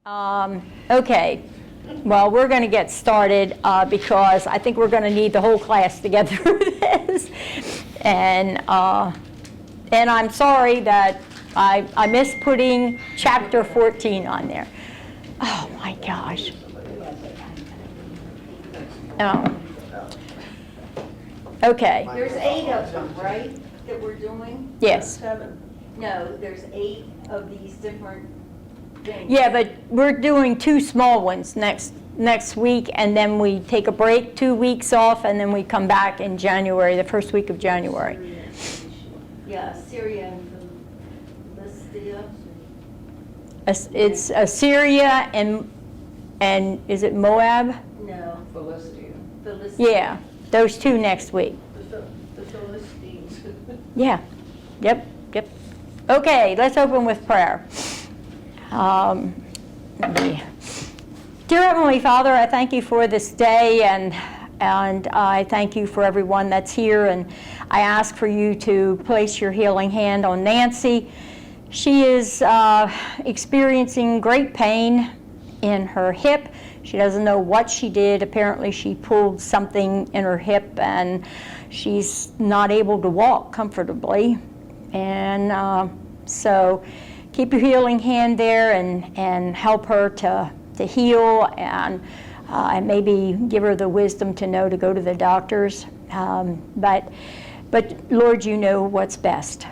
Okay, well, we're going to get started because I think we're going to need the whole class to get through this. And I'm sorry that I missed putting chapter 14 on there. Oh my gosh. Oh. Okay. There's 8 of them, right, that we're doing? Yes. 7. No, there's 8 of these different things. Yeah, but we're doing 2 small ones next week, and then we take a break, 2 weeks off, and then we come back in January, the first week of January. Yeah, Syria and Philistia. It's Assyria and is it Moab? No. Philistia. Yeah, those 2 next week. The Philistines. Yeah, yep. Okay, let's open with prayer. Dear Heavenly Father, I thank you for this day, and I thank you for everyone that's here, and I ask for you to place your healing hand on Nancy. She is experiencing great pain in her hip. She doesn't know what she did. Apparently she pulled something in her hip, and she's not able to walk comfortably. And so keep your healing hand there and help her to heal, and maybe give her the wisdom to know to go to the doctors. But Lord, you know what's best.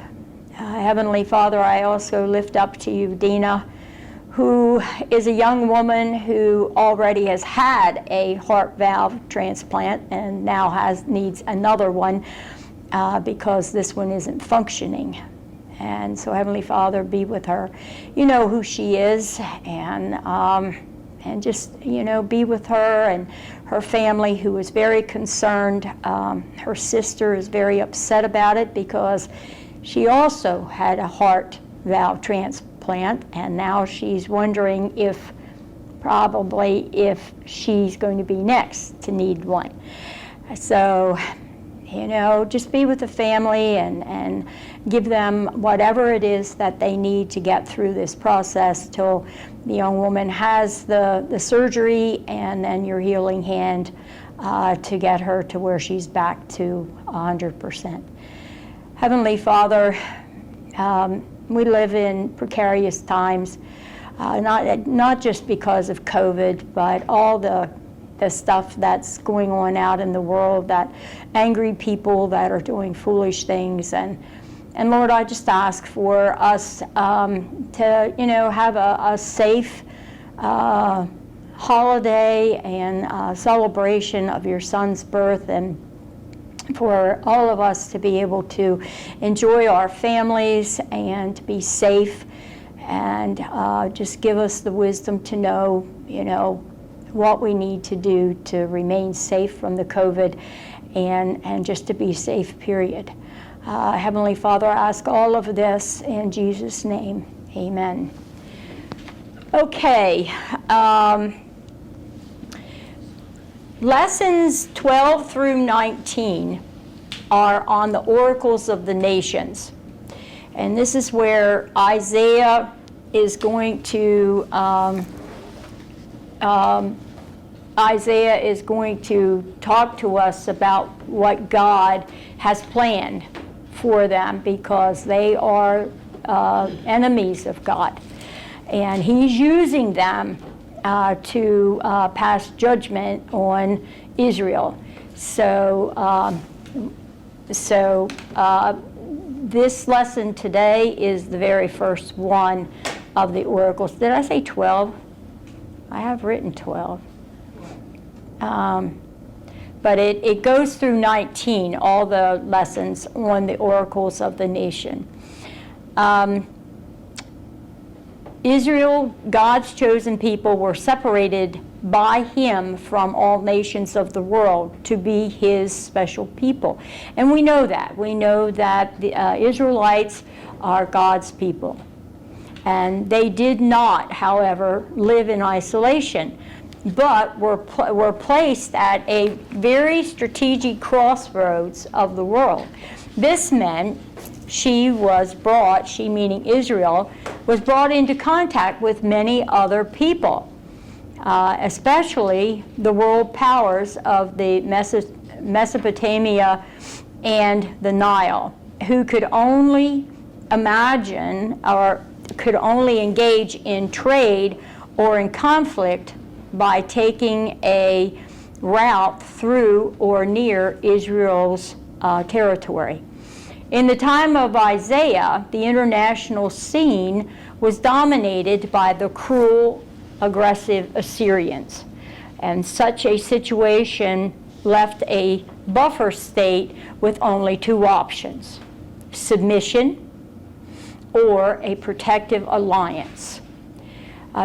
Heavenly Father, I also lift up to you Dina, who is a young woman who already has had a heart valve transplant and now needs another one because this one isn't functioning. And so, Heavenly Father, be with her. You know who she is, and just, be with her and her family, who is very concerned. Her sister is very upset about it because she also had a heart valve transplant, and now she's wondering if she's going to be next to need one. So, just be with the family and give them whatever it is that they need to get through this process till the young woman has the surgery, and then your healing hand to get her to where she's back to 100%. Heavenly Father, we live in precarious times, not just because of COVID, but all the stuff that's going on out in the world, that angry people that are doing foolish things. And Lord, I just ask for us to, have a safe holiday and celebration of your son's birth, and for all of us to be able to enjoy our families and to be safe, and just give us the wisdom to know, what we need to do to remain safe from the COVID and just to be safe, period. Heavenly Father, I ask all of this in Jesus' name. Amen. Okay. Lessons 12 through 19 are on the oracles of the nations. And this is where Isaiah is going to talk to us about what God has planned for them, because they are enemies of God. And he's using them to pass judgment on Israel. So this lesson today is the very first one of the oracles. Did I say 12? I have written 12. But it goes through 19, all the lessons on the oracles of the nation. Israel, God's chosen people, were separated by him from all nations of the world to be his special people. And we know that. We know that the Israelites are God's people. And they did not, however, live in isolation, but were placed at a very strategic crossroads of the world. This meant she meaning Israel, was brought into contact with many other people, especially the world powers of the Mesopotamia and the Nile, who could only imagine or could only engage in trade or in conflict by taking a route through or near Israel's territory. In the time of Isaiah, the international scene was dominated by the cruel, aggressive Assyrians. And such a situation left a buffer state with only two options: submission or a protective alliance.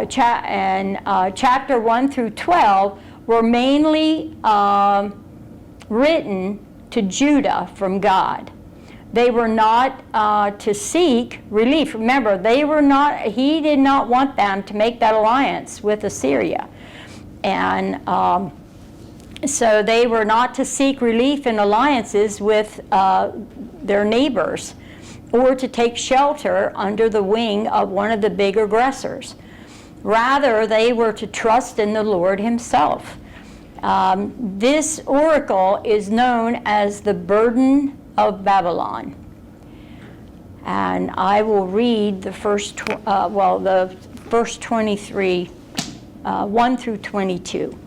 Chapter 1 through 12 were mainly written to Judah from God. They were not to seek relief. Remember, he did not want them to make that alliance with Assyria. And so they were not to seek relief in alliances with their neighbors, or to take shelter under the wing of one of the big aggressors. Rather, they were to trust in the Lord himself. This oracle is known as the burden of Babylon. And I will read the first 23, 1 through 22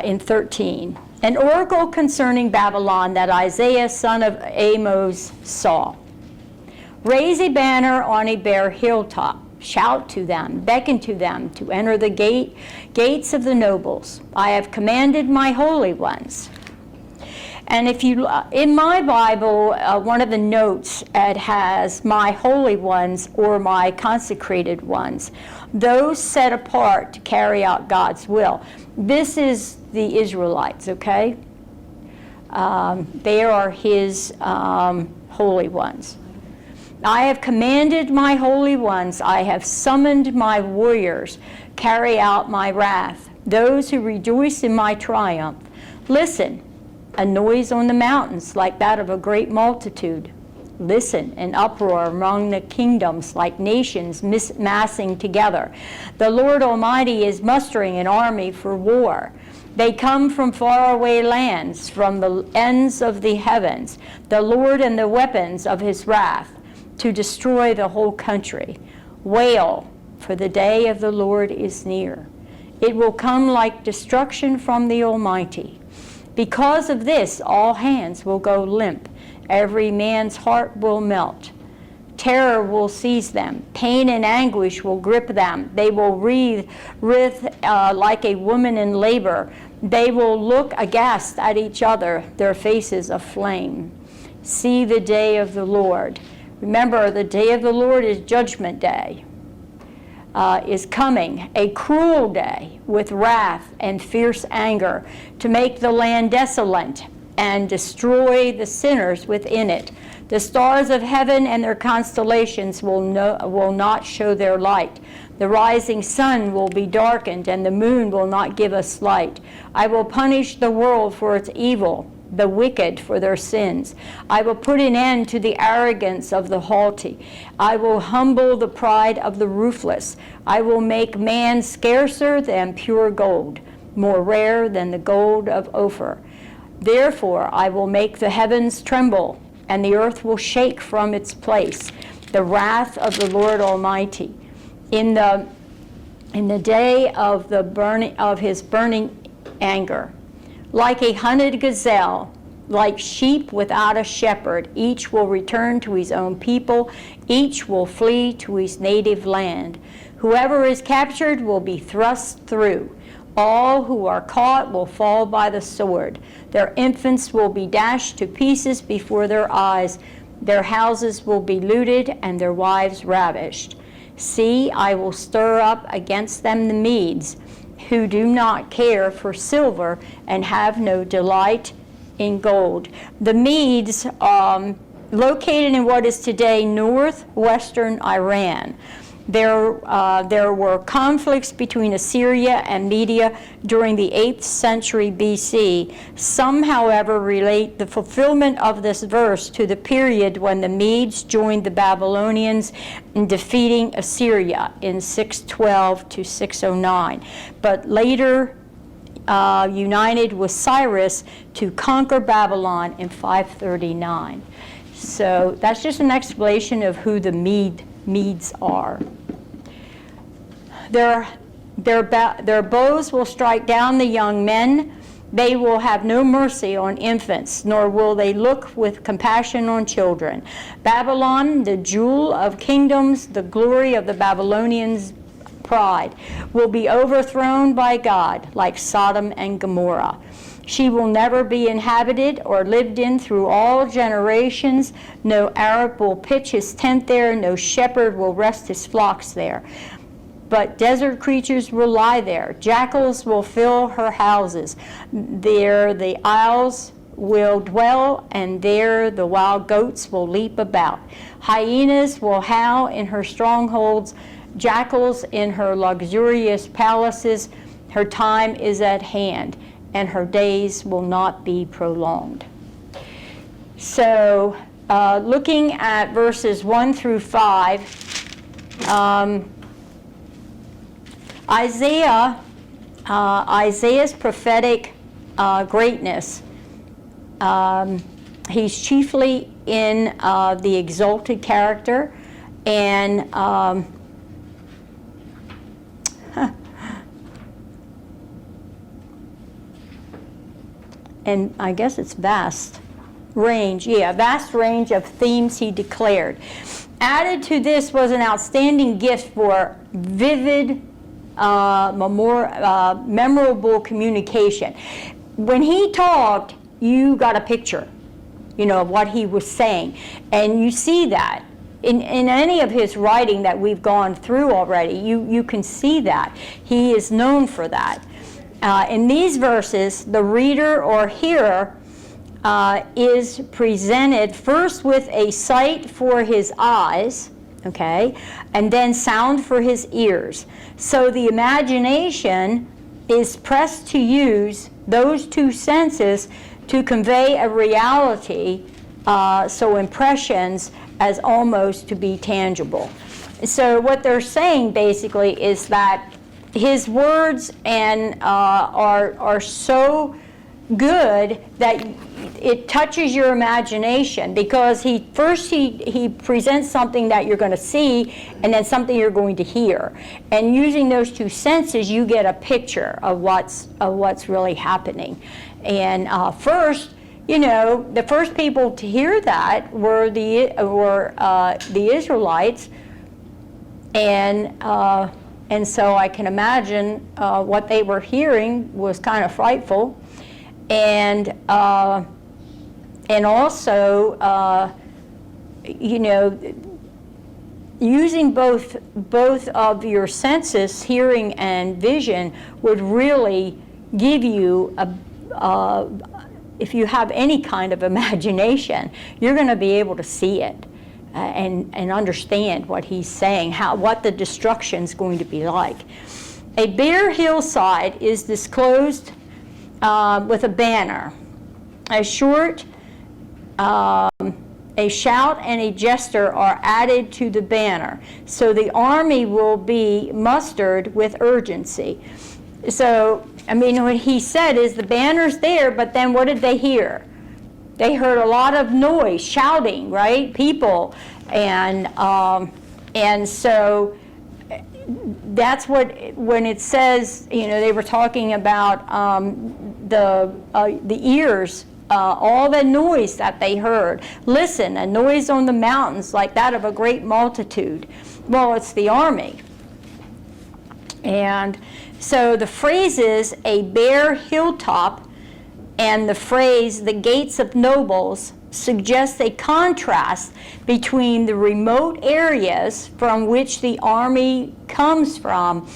in 13. An oracle concerning Babylon that Isaiah son of Amos saw. Raise a banner on a bare hilltop. Shout to them, beckon to them to enter the gates of the nobles. I have commanded my holy ones. And if you, in my Bible, one of the notes, it has my holy ones or my consecrated ones, those set apart to carry out God's will. This is the Israelites, okay? They are his holy ones. I have commanded my holy ones. I have summoned my warriors. Carry out my wrath. Those who rejoice in my triumph. Listen, a noise on the mountains like that of a great multitude. Listen, an uproar among the kingdoms like nations massing together. The Lord Almighty is mustering an army for war. They come from faraway lands, from the ends of the heavens. The Lord and the weapons of his wrath, to destroy the whole country. Wail, for the day of the Lord is near. It will come like destruction from the Almighty. Because of this, all hands will go limp. Every man's heart will melt. Terror will seize them. Pain and anguish will grip them. They will writhe like a woman in labor. They will look aghast at each other, their faces aflame. See the day of the Lord. Remember, the day of the Lord is Judgment Day, is coming, a cruel day with wrath and fierce anger to make the land desolate and destroy the sinners within it. The stars of heaven and their constellations will not show their light. The rising sun will be darkened, and the moon will not give us light. I will punish the world for its evil, the wicked for their sins. I will put an end to the arrogance of the haughty. I will humble the pride of the ruthless. I will make man scarcer than pure gold, more rare than the gold of Ophir. Therefore I will make the heavens tremble, and the earth will shake from its place, the wrath of the Lord Almighty. In the day of his burning anger, like a hunted gazelle, like sheep without a shepherd, each will return to his own people, each will flee to his native land. Whoever is captured will be thrust through. All who are caught will fall by the sword. Their infants will be dashed to pieces before their eyes. Their houses will be looted and their wives ravished. See, I will stir up against them the Medes, who do not care for silver and have no delight in gold. The Medes, located in what is today northwestern Iran. There were conflicts between Assyria and Media during the 8th century BC. Some, however, relate the fulfillment of this verse to the period when the Medes joined the Babylonians in defeating Assyria in 612 to 609, but later united with Cyrus to conquer Babylon in 539. So that's just an explanation of who the Medes are. Their bows will strike down the young men. They will have no mercy on infants, nor will they look with compassion on children. Babylon, the jewel of kingdoms, the glory of the Babylonians' pride, will be overthrown by God like Sodom and Gomorrah. She will never be inhabited or lived in through all generations. No Arab will pitch his tent there, no shepherd will rest his flocks there. But desert creatures will lie there. Jackals will fill her houses. There the owls will dwell, and there the wild goats will leap about. Hyenas will howl in her strongholds, jackals in her luxurious palaces. Her time is at hand, and her days will not be prolonged. So, looking at verses 1 through 5, Isaiah's prophetic greatness, he's chiefly in the exalted character, and and I guess it's vast range of themes he declared. Added to this was an outstanding gift for vivid, memorable communication. When he talked, you got a picture, of what he was saying. And you see that in any of his writing that we've gone through already. You can see that. He is known for that. In these verses, the reader or hearer is presented first with a sight for his eyes, okay, and then sound for his ears. So the imagination is pressed to use those two senses to convey a reality, so impressions as almost to be tangible. So what they're saying basically is that his words are so good that it touches your imagination, because he presents something that you're going to see and then something you're going to hear, and using those two senses you get a picture of what's really happening. And first, the first people to hear that were the Israelites, and so I can imagine what they were hearing was kind of frightful. And also, using both of your senses, hearing and vision, would really give you if you have any kind of imagination, you're going to be able to see it and understand what he's saying, what the destruction's going to be like. A bare hillside is disclosed with a banner. A shout and a jester are added to the banner. So the army will be mustered with urgency. So, what he said is the banner's there, but then what did they hear? They heard a lot of noise, shouting, right? People. And so that's when it says, they were talking about the ears, all the noise that they heard. Listen, a noise on the mountains like that of a great multitude. Well, it's the army. And so the phrases, a bare hilltop, and the phrase, the gates of nobles, suggests a contrast between the remote areas from which the army comes from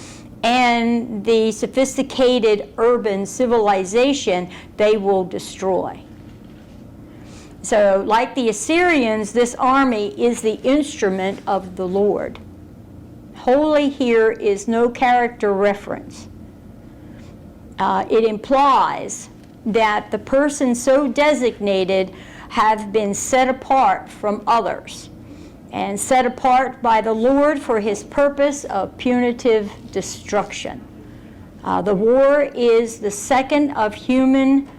and the sophisticated urban civilization they will destroy. So, like the Assyrians, this army is the instrument of the Lord. Holy here is no character reference. It implies that the person so designated have been set apart from others and set apart by the Lord for his purpose of punitive destruction. The war is the second of human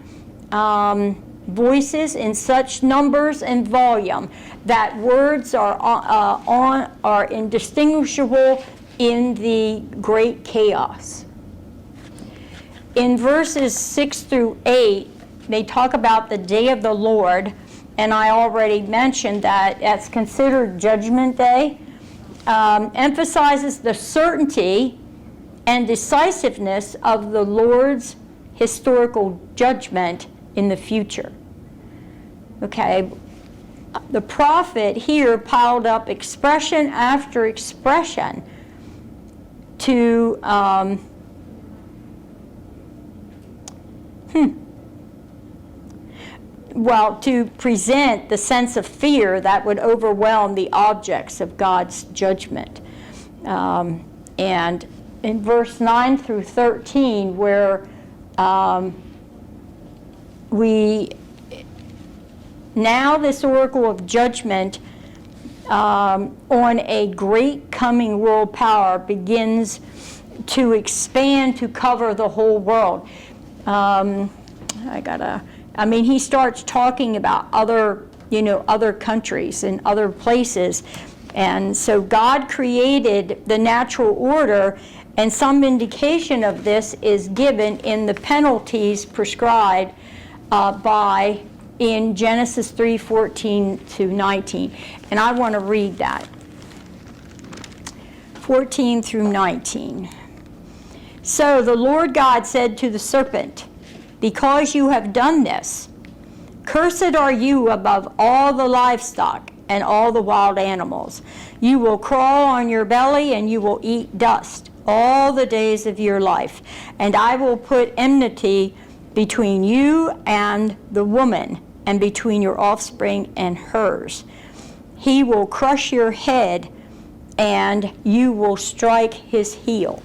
voices in such numbers and volume that words are indistinguishable in the great chaos. In verses 6 through 8, they talk about the day of the Lord, and I already mentioned that that's considered Judgment Day. Emphasizes the certainty and decisiveness of the Lord's historical judgment in the future. Okay, the prophet here piled up expression after expression to to present the sense of fear that would overwhelm the objects of God's judgment. And in verse 9 through 13, where now this oracle of judgment on a great coming world power begins to expand to cover the whole world. He starts talking about other countries and other places. And so God created the natural order, and some indication of this is given in the penalties prescribed in Genesis 3:14 to 19. And I want to read that. 14 through 19. So the Lord God said to the serpent, "Because you have done this, cursed are you above all the livestock and all the wild animals. You will crawl on your belly and you will eat dust all the days of your life. And I will put enmity between you and the woman, and between your offspring and hers. He will crush your head, and you will strike his heel."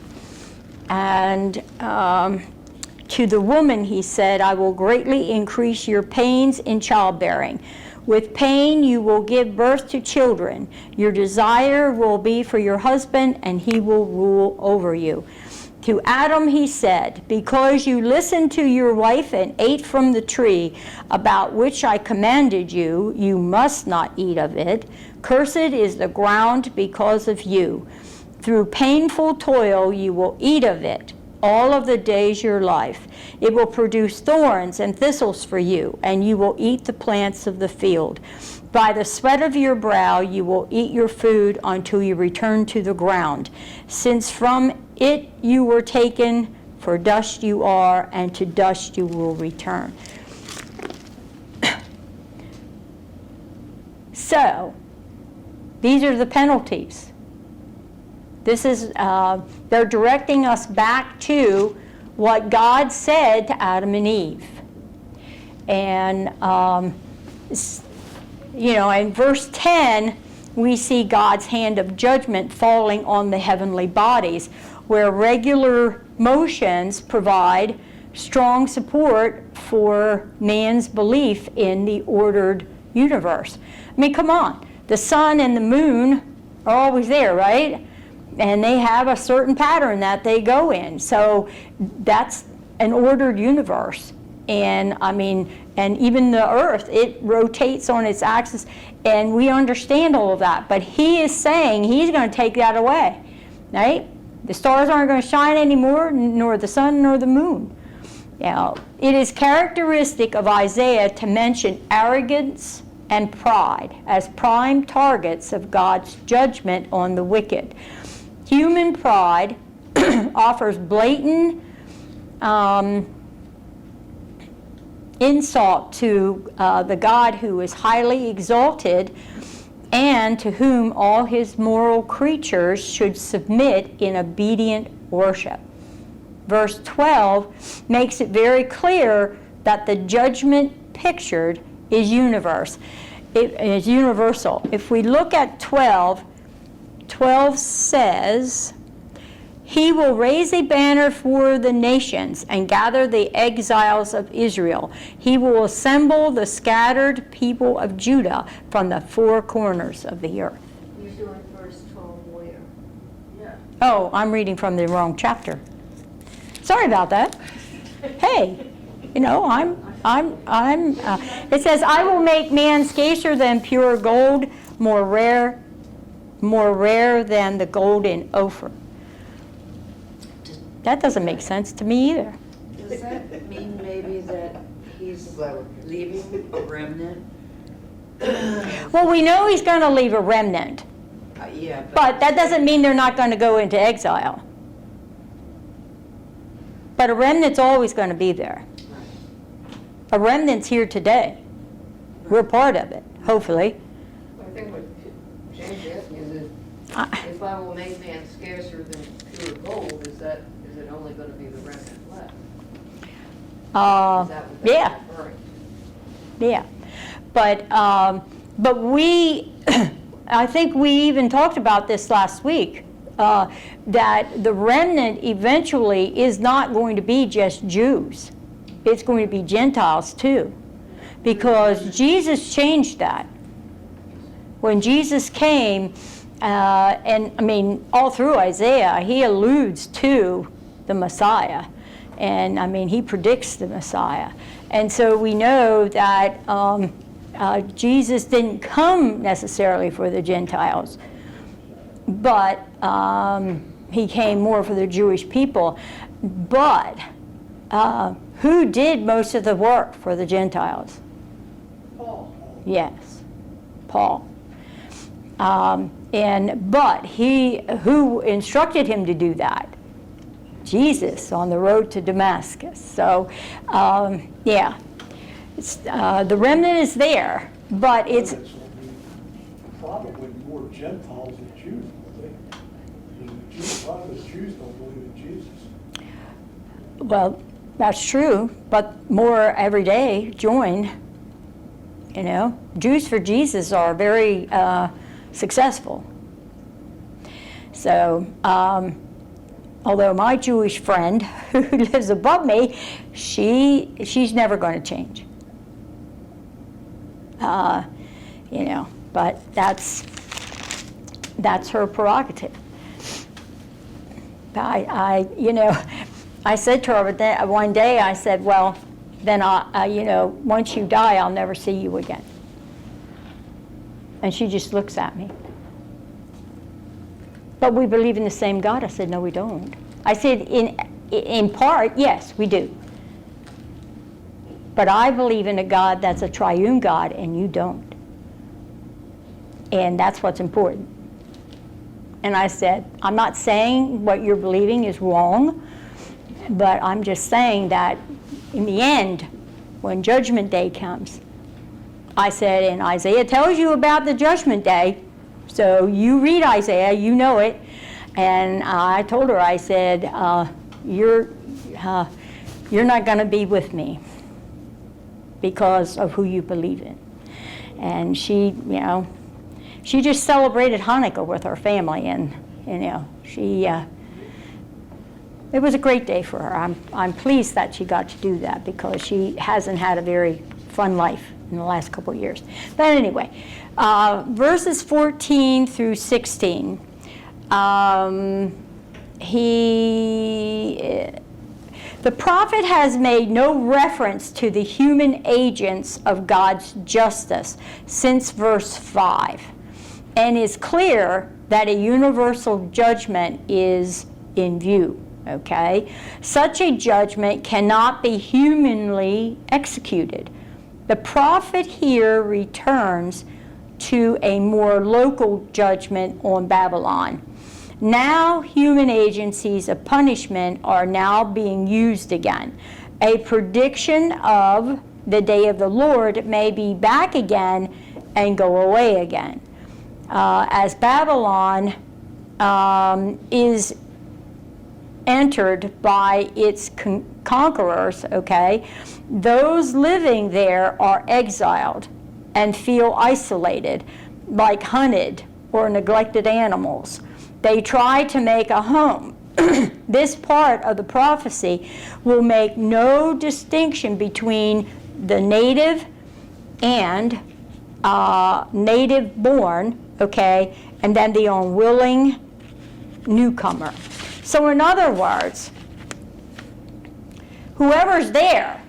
And to the woman he said, "I will greatly increase your pains in childbearing. With pain you will give birth to children. Your desire will be for your husband, and he will rule over you." To Adam he said, "Because you listened to your wife and ate from the tree about which I commanded you, you must not eat of it. Cursed is the ground because of you. Through painful toil you will eat of it all of the days of your life. It will produce thorns and thistles for you, and you will eat the plants of the field. By the sweat of your brow you will eat your food until you return to the ground, since from it you were taken, for dust you are, and to dust you will return." So, these are the penalties. This is, they're directing us back to what God said to Adam and Eve. And, in verse 10, we see God's hand of judgment falling on the heavenly bodies, where regular motions provide strong support for man's belief in the ordered universe. I mean, come on. The sun and the moon are always there, right? And they have a certain pattern that they go in. So that's an ordered universe. And and even the earth, it rotates on its axis, and we understand all of that. But he is saying he's going to take that away, right? The stars aren't going to shine anymore, nor the sun, nor the moon. It is characteristic of Isaiah to mention arrogance and pride as prime targets of God's judgment on the wicked. Human pride offers blatant insult to the God who is highly exalted and to whom all his moral creatures should submit in obedient worship. Verse 12 makes it very clear that the judgment pictured is universal. If we look at 12, 12 says, he will raise a banner for the nations and gather the exiles of Israel. He will assemble the scattered people of Judah from the four corners of the earth. You're doing verse 12 where? Yeah. Oh, I'm reading from the wrong chapter. Sorry about that. Hey, you know, it says, I will make man scarcer than pure gold, more rare than the gold in Ophir. That doesn't make sense to me either. Does that mean maybe that he's leaving a remnant? Well, we know he's going to leave a remnant, Yeah, but that doesn't mean they're not going to go into exile. But a remnant's always going to be there. A remnant's here today. We're part of it, hopefully. I think what James asked me is if I will make man scarcer than pure gold, is it only going to be the remnant left? Is that what that's Yeah. referring to? Yeah, but we, I think we even talked about this last week, that the remnant eventually is not going to be just Jews. It's going to be Gentiles too, because Jesus changed that. When Jesus came, and I mean, all through Isaiah, he alludes to the Messiah. And I mean, he predicts the Messiah. And so we know that Jesus didn't come necessarily for the Gentiles, but he came more for the Jewish people. But who did most of the work for the Gentiles? Paul. Yes, Paul. But who instructed him to do that? Jesus on the road to Damascus. So, yeah, the remnant is there, but it's probably more Gentiles than Jews, a lot of the Jews don't believe in Jesus. well, that's true, but more every day join. You know, Jews for Jesus are very successful. So, although my Jewish friend who lives above me, she's never going to change. You know, but that's her prerogative. You know, I said to her one day, I said, well, then you know, once you die, I'll never see you again. And she just looks at me. But we believe in the same God. I said, no, we don't. I said, in part, yes, we do. But I believe in a God that's a triune God, and you don't. And that's what's important. And I said, I'm not saying what you're believing is wrong, but I'm just saying that in the end, when Judgment Day comes, I said, and Isaiah tells you about the Judgment Day, so you read Isaiah, you know it. And I told her, I said, you're not going to be with me because of who you believe in. And she, you know, she just celebrated Hanukkah with her family, and you know, it was a great day for her. I'm pleased that she got to do that because she hasn't had a very fun life in the last couple of years. But anyway, verses 14 through 16. The prophet has made no reference to the human agents of God's justice since verse 5, and is clear that a universal judgment is in view. Okay? Such a judgment cannot be humanly executed. The prophet here returns to a more local judgment on Babylon. Now human agencies of punishment are now being used again. A prediction of the day of the Lord may be back again and go away again. As Babylon is entered by its conquerors, okay, those living there are exiled and feel isolated, like hunted or neglected animals. They try to make a home. This part of the prophecy will make no distinction between the native and native born, okay, and then the unwilling newcomer. So in other words, whoever's there,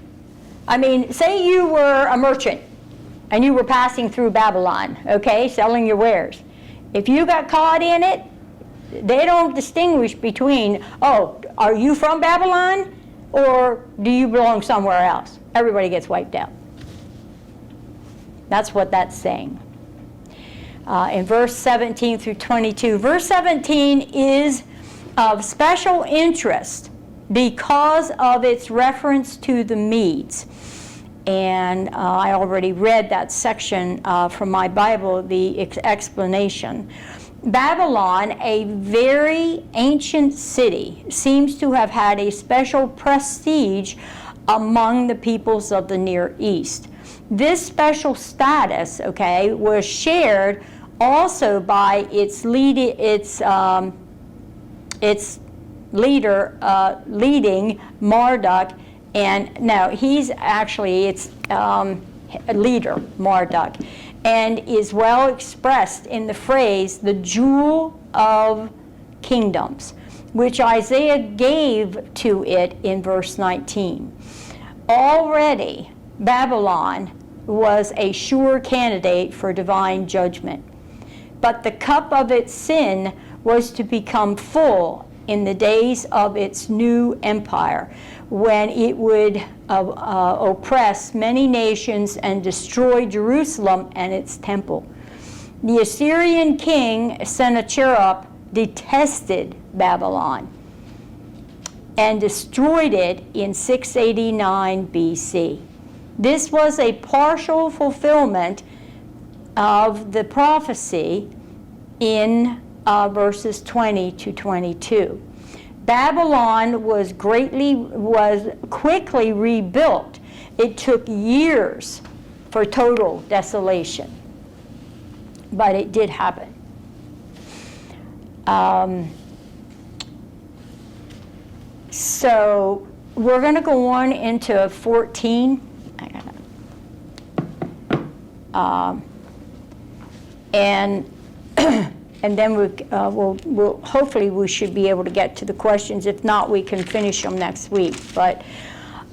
I mean, say you were a merchant and you were passing through Babylon, okay, selling your wares. If you got caught in it, they don't distinguish between, oh, are you from Babylon or do you belong somewhere else? Everybody gets wiped out. That's what that's saying. In verse 17 through 22. Verse 17 is of special interest because of its reference to the Medes. And I already read that section from my Bible, the explanation. Babylon, a very ancient city, seems to have had a special prestige among the peoples of the Near East. This special status, okay, was shared also by its leader, leading Marduk, and no, he's actually its leader, Marduk, and is well expressed in the phrase, the jewel of kingdoms, which Isaiah gave to it in verse 19. Already, Babylon was a sure candidate for divine judgment, but the cup of its sin was to become full in the days of its new empire, when it would oppress many nations and destroy Jerusalem and its temple. The Assyrian king Sennacherib detested Babylon and destroyed it in 689 BC. This was a partial fulfillment of the prophecy in verses 20 to 22. Babylon was quickly rebuilt. It took years for total desolation, but it did happen. So we're going to go on into 14. And then we'll hopefully we should be able to get to the questions. If not, we can finish them next week. But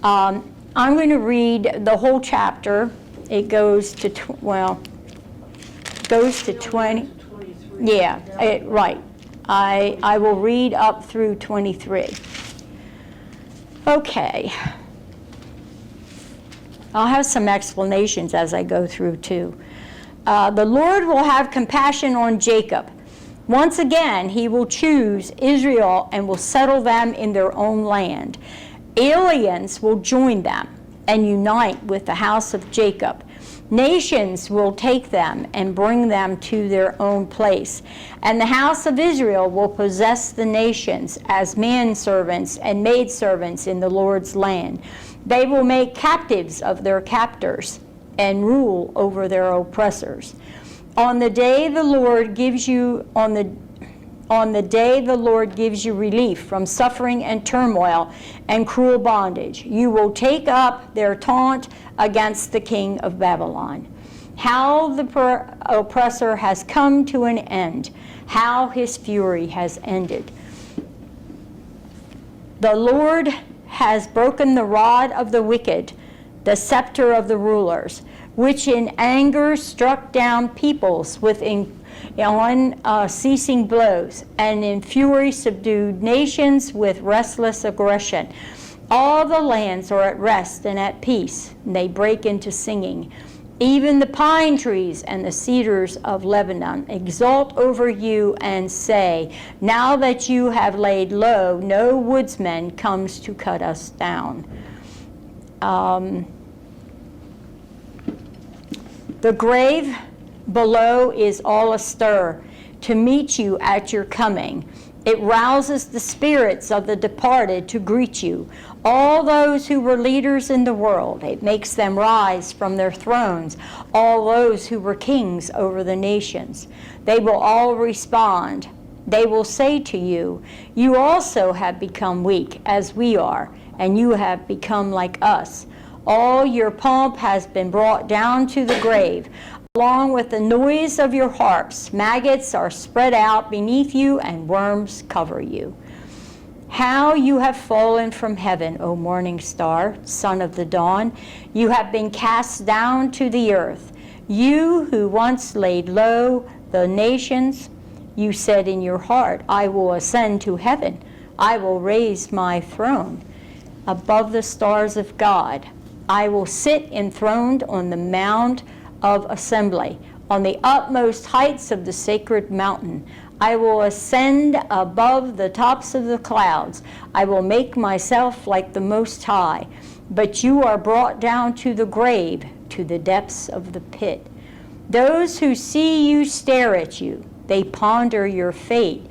I'm going to read the whole chapter. It goes to 20. Yeah, right. I will read up through 23. Okay. I'll have some explanations as I go through too. The Lord will have compassion on Jacob. Once again, he will choose Israel and will settle them in their own land. Aliens will join them and unite with the house of Jacob. Nations will take them and bring them to their own place. And the house of Israel will possess the nations as manservants and maidservants in the Lord's land. They will make captives of their captors and rule over their oppressors. On the day the Lord gives you relief from suffering and turmoil and cruel bondage, you will take up their taunt against the king of Babylon. How the oppressor has come to an end, how his fury has ended. The Lord has broken the rod of the wicked, the scepter of the rulers, which in anger struck down peoples with unceasing blows, and in fury subdued nations with restless aggression. All the lands are at rest and at peace, and they break into singing. Even the pine trees and the cedars of Lebanon exult over you and say, now that you have laid low, no woodsman comes to cut us down. The grave below is all astir to meet you at your coming, It rouses the spirits of the departed to greet you. All those who were leaders in the world, it makes them rise from their thrones. All those who were kings over the nations, they will all respond. They will say to you, you also have become weak as we are, and you have become like us. All your pomp has been brought down to the grave. Along with the noise of your harps, maggots are spread out beneath you, and worms cover you. How you have fallen from heaven, O morning star, son of the dawn. You have been cast down to the earth. You who once laid low the nations, you said in your heart, I will ascend to heaven. I will raise my throne above the stars of God. I will sit enthroned on the mount of assembly, on the utmost heights of the sacred mountain. I will ascend above the tops of the clouds. I will make myself like the Most High. But you are brought down to the grave, to the depths of the pit. Those who see you stare at you. They ponder your fate.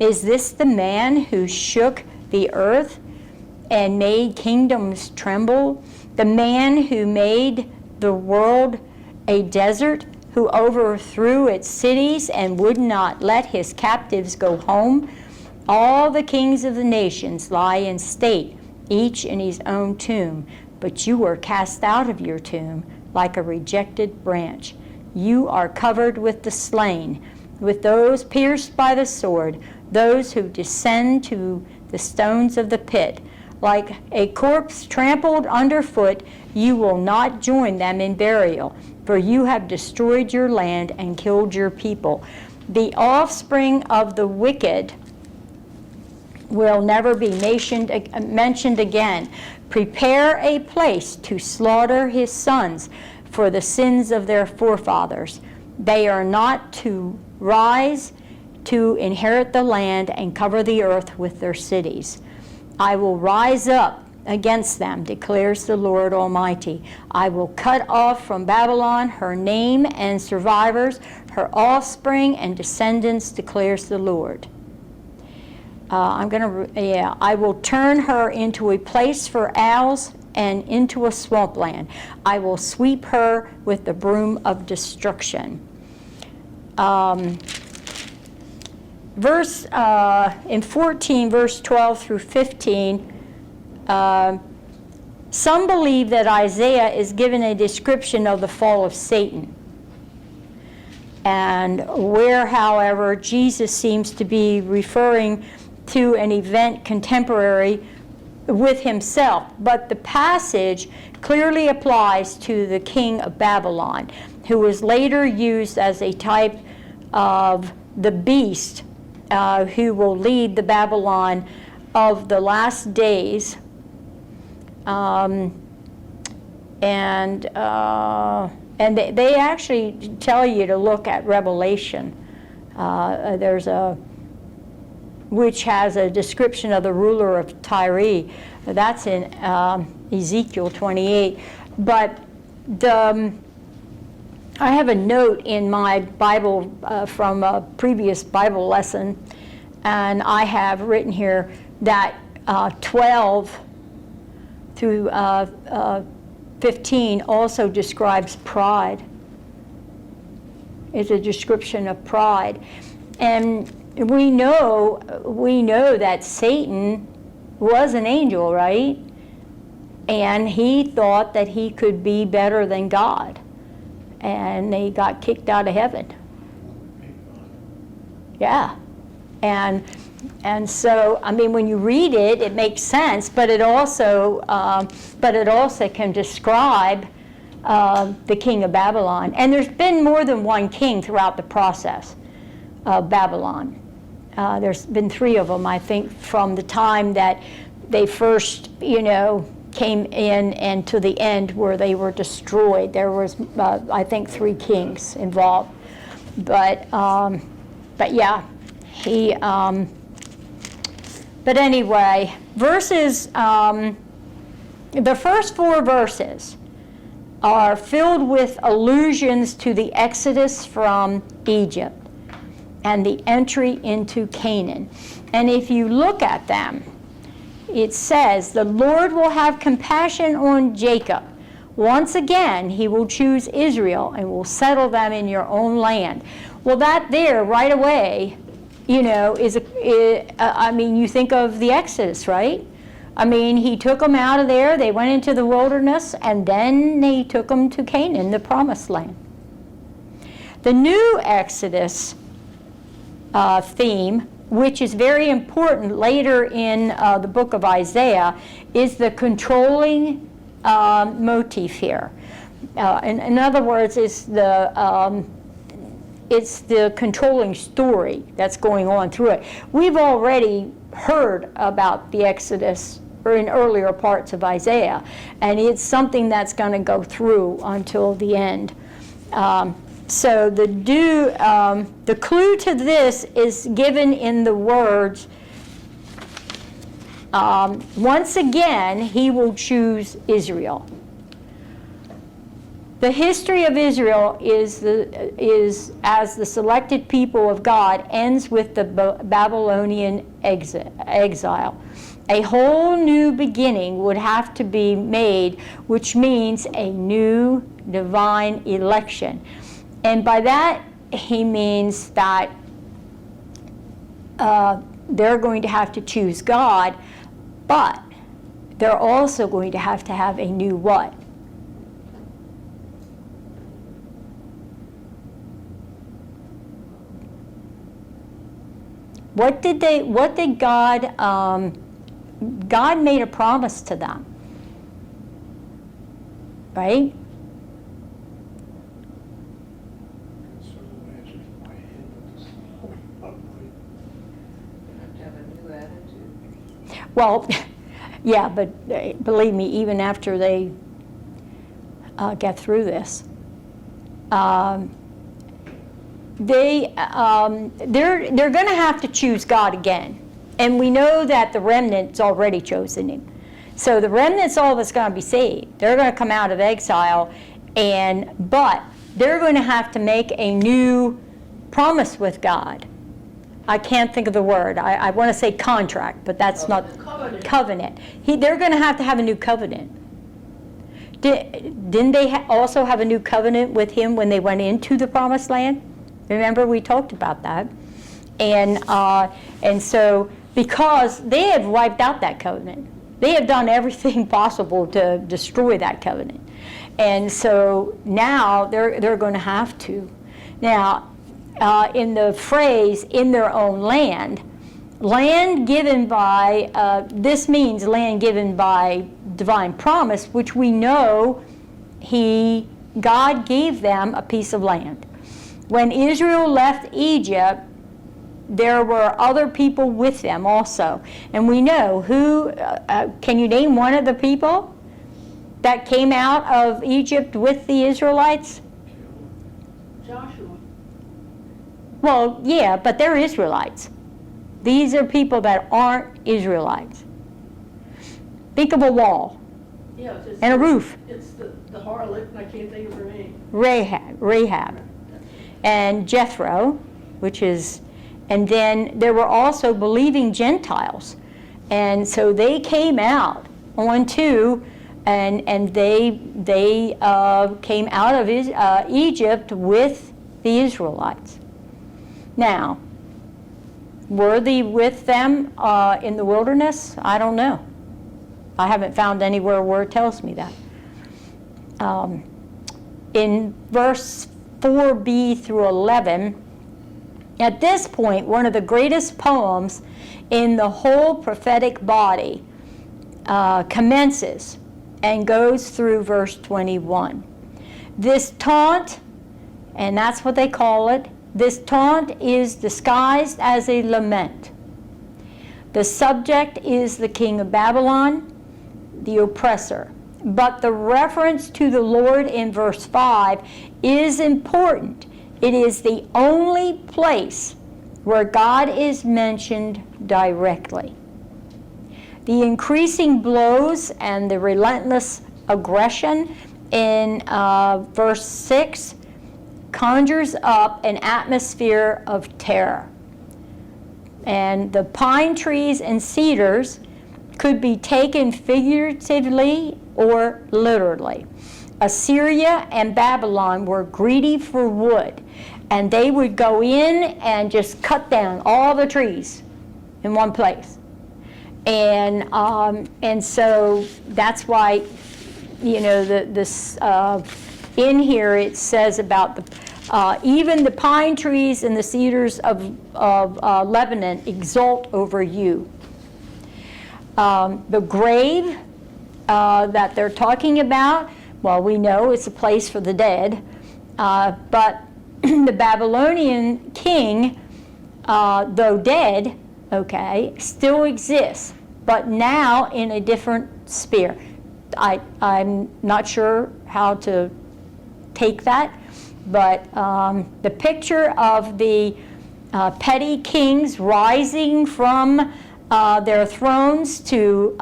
Is this the man who shook the earth and made kingdoms tremble? The man who made the world a desert, who overthrew its cities and would not let his captives go home? All the kings of the nations lie in state, each in his own tomb. But you were cast out of your tomb like a rejected branch. You are covered with the slain, with those pierced by the sword, those who descend to the stones of the pit. Like a corpse trampled underfoot, you will not join them in burial, for you have destroyed your land and killed your people. The offspring of the wicked will never be mentioned again. Prepare a place to slaughter his sons for the sins of their forefathers. They are not to rise to inherit the land and cover the earth with their cities. I will rise up against them, declares the Lord Almighty. I will cut off from Babylon her name and survivors, her offspring and descendants, declares the Lord. I will turn her into a place for owls and into a swampland. I will sweep her with the broom of destruction. In 14, verse 12 through 15, some believe that Isaiah is given a description of the fall of Satan, and where, however, Jesus seems to be referring to an event contemporary with himself. But the passage clearly applies to the king of Babylon, who was later used as a type of the beast who will lead the Babylon of the last days. And they actually tell you to look at Revelation. Which has a description of the ruler of Tyre. That's in Ezekiel 28. But I have a note in my Bible from a previous Bible lesson, and I have written here that 12 through 15 also describes pride. It's a description of pride. And we know that Satan was an angel, right? And he thought that he could be better than God. And he got kicked out of heaven. Yeah. And so, I mean, when you read it, it makes sense, but it also can describe the king of Babylon. And there's been more than one king throughout the process of Babylon. There's been 3 of them, I think, from the time that they first, came in and to the end where they were destroyed. There was, I think, 3 kings involved. But yeah, but anyway, verses, the first 4 verses are filled with allusions to the Exodus from Egypt. and the entry into Canaan. And if you look at them, it says, the Lord will have compassion on Jacob. Once again, he will choose Israel and will settle them in your own land. Well, that there, right away, you know, I mean, you think of the Exodus, right? I mean, he took them out of there, they went into the wilderness, and then he took them to Canaan, the promised land. The new Exodus theme, which is very important later in the book of Isaiah, is the controlling motif here. In other words, it's the controlling story that's going on through it. We've already heard about the Exodus or in earlier parts of Isaiah, and it's something that's going to go through until the end. So the clue to this is given in the words, once again, he will choose Israel. The history of Israel is as the selected people of God ends with the Babylonian exile. A whole new beginning would have to be made, which means a new divine election. And by that, he means that they're going to have to choose God, but they're also going to have a new what? What did God, God made a promise to them, right? Well, yeah, but believe me, even after they get through this, they're going to have to choose God again. And we know that the remnant's already chosen him. So the remnant's all that's going to be saved. They're going to come out of exile, but they're going to have to make a new promise with God. I can't think of the word. I want to say contract, but that's not covenant. They're going to have a new covenant. Didn't they also have a new covenant with him when they went into the promised land? Remember, we talked about that. And so, because they have wiped out that covenant, they have done everything possible to destroy that covenant. And so now they're going to have to. Now, in the phrase, in their own land given by, this means land given by divine promise, which we know God gave them a piece of land. When Israel left Egypt, there were other people with them also. And we know who, can you name one of the people that came out of Egypt with the Israelites? Joshua. Well, yeah, but they're Israelites. These are people that aren't Israelites. Think of a wall Yeah, and a roof. It's the harlot, and I can't think of her name. Rahab. And Jethro, and then there were also believing Gentiles. And so they came out onto, and they came out of Egypt with the Israelites. Now, were they with them in the wilderness? I don't know. I haven't found anywhere where it tells me that. In verse 4b through 11, at this point, one of the greatest poems in the whole prophetic body commences and goes through verse 21. This taunt, and that's what they call it, this taunt is disguised as a lament. The subject is the king of Babylon, the oppressor. But the reference to the Lord in verse 5 is important. It is the only place where God is mentioned directly. The increasing blows and the relentless aggression in verse 6 conjures up an atmosphere of terror. And the pine trees and cedars could be taken figuratively or literally. Assyria and Babylon were greedy for wood, and they would go in and just cut down all the trees in one place. And so that's why, you know, in here it says about even the pine trees and the cedars of Lebanon exult over you. The grave that they're talking about, well, we know it's a place for the dead, but the Babylonian king, though dead, okay, still exists, but now in a different sphere. I'm not sure how to take that, but the picture of the petty kings rising from their thrones to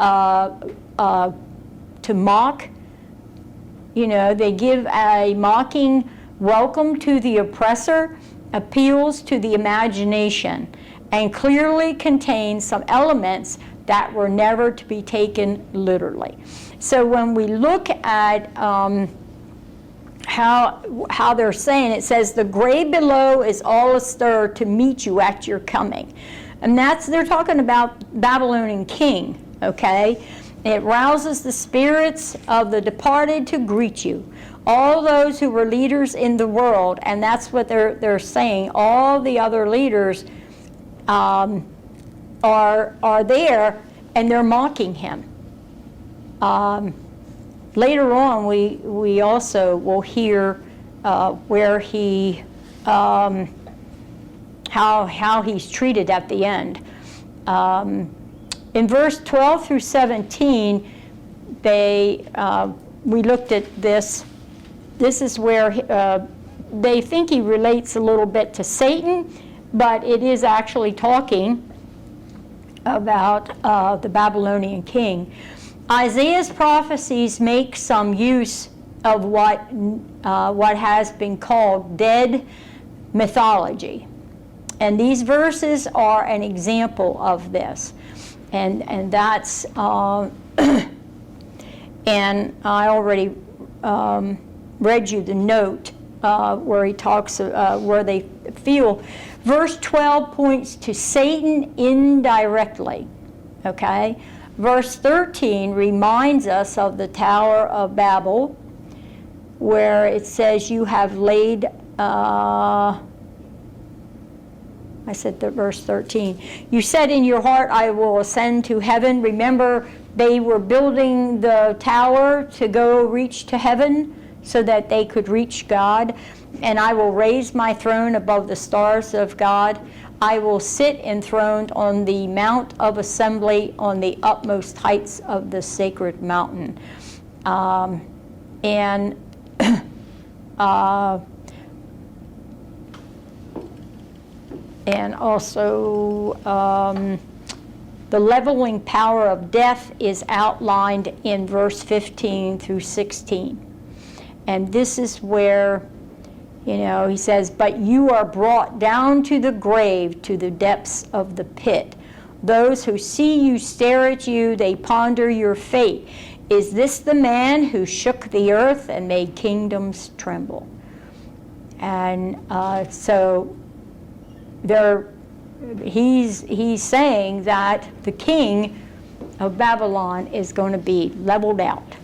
mock, you know, they give a mocking welcome to the oppressor, appeals to the imagination, and clearly contains some elements that were never to be taken literally. So when we look at how they're saying, it says, the grave below is all astir to meet you at your coming. And they're talking about Babylonian king, okay? It rouses the spirits of the departed to greet you. All those who were leaders in the world, and that's what they're saying, all the other leaders are there, and they're mocking him. Later on, we also will hear where he, how he's treated at the end. In verse 12 through 17, we looked at this. This is where they think he relates a little bit to Satan, but it is actually talking about the Babylonian king. Isaiah's prophecies make some use of what has been called dead mythology. And these verses are an example of this. And that's, and I already read you the note where he talks, where they feel. Verse 12 points to Satan indirectly, okay? Verse 13 reminds us of the Tower of Babel, where it says, you have laid, I said that verse 13. You said in your heart, I will ascend to heaven. Remember, they were building the tower to go reach to heaven so that they could reach God. And I will raise my throne above the stars of God. I will sit enthroned on the Mount of Assembly on the utmost heights of the sacred mountain. And also the leveling power of death is outlined in verse 15 through 16. And this is where, you know, he says, but you are brought down to the grave, to the depths of the pit. Those who see you stare at you, they ponder your fate. Is this the man who shook the earth and made kingdoms tremble? And so he's saying that the king of Babylon is going to be leveled out.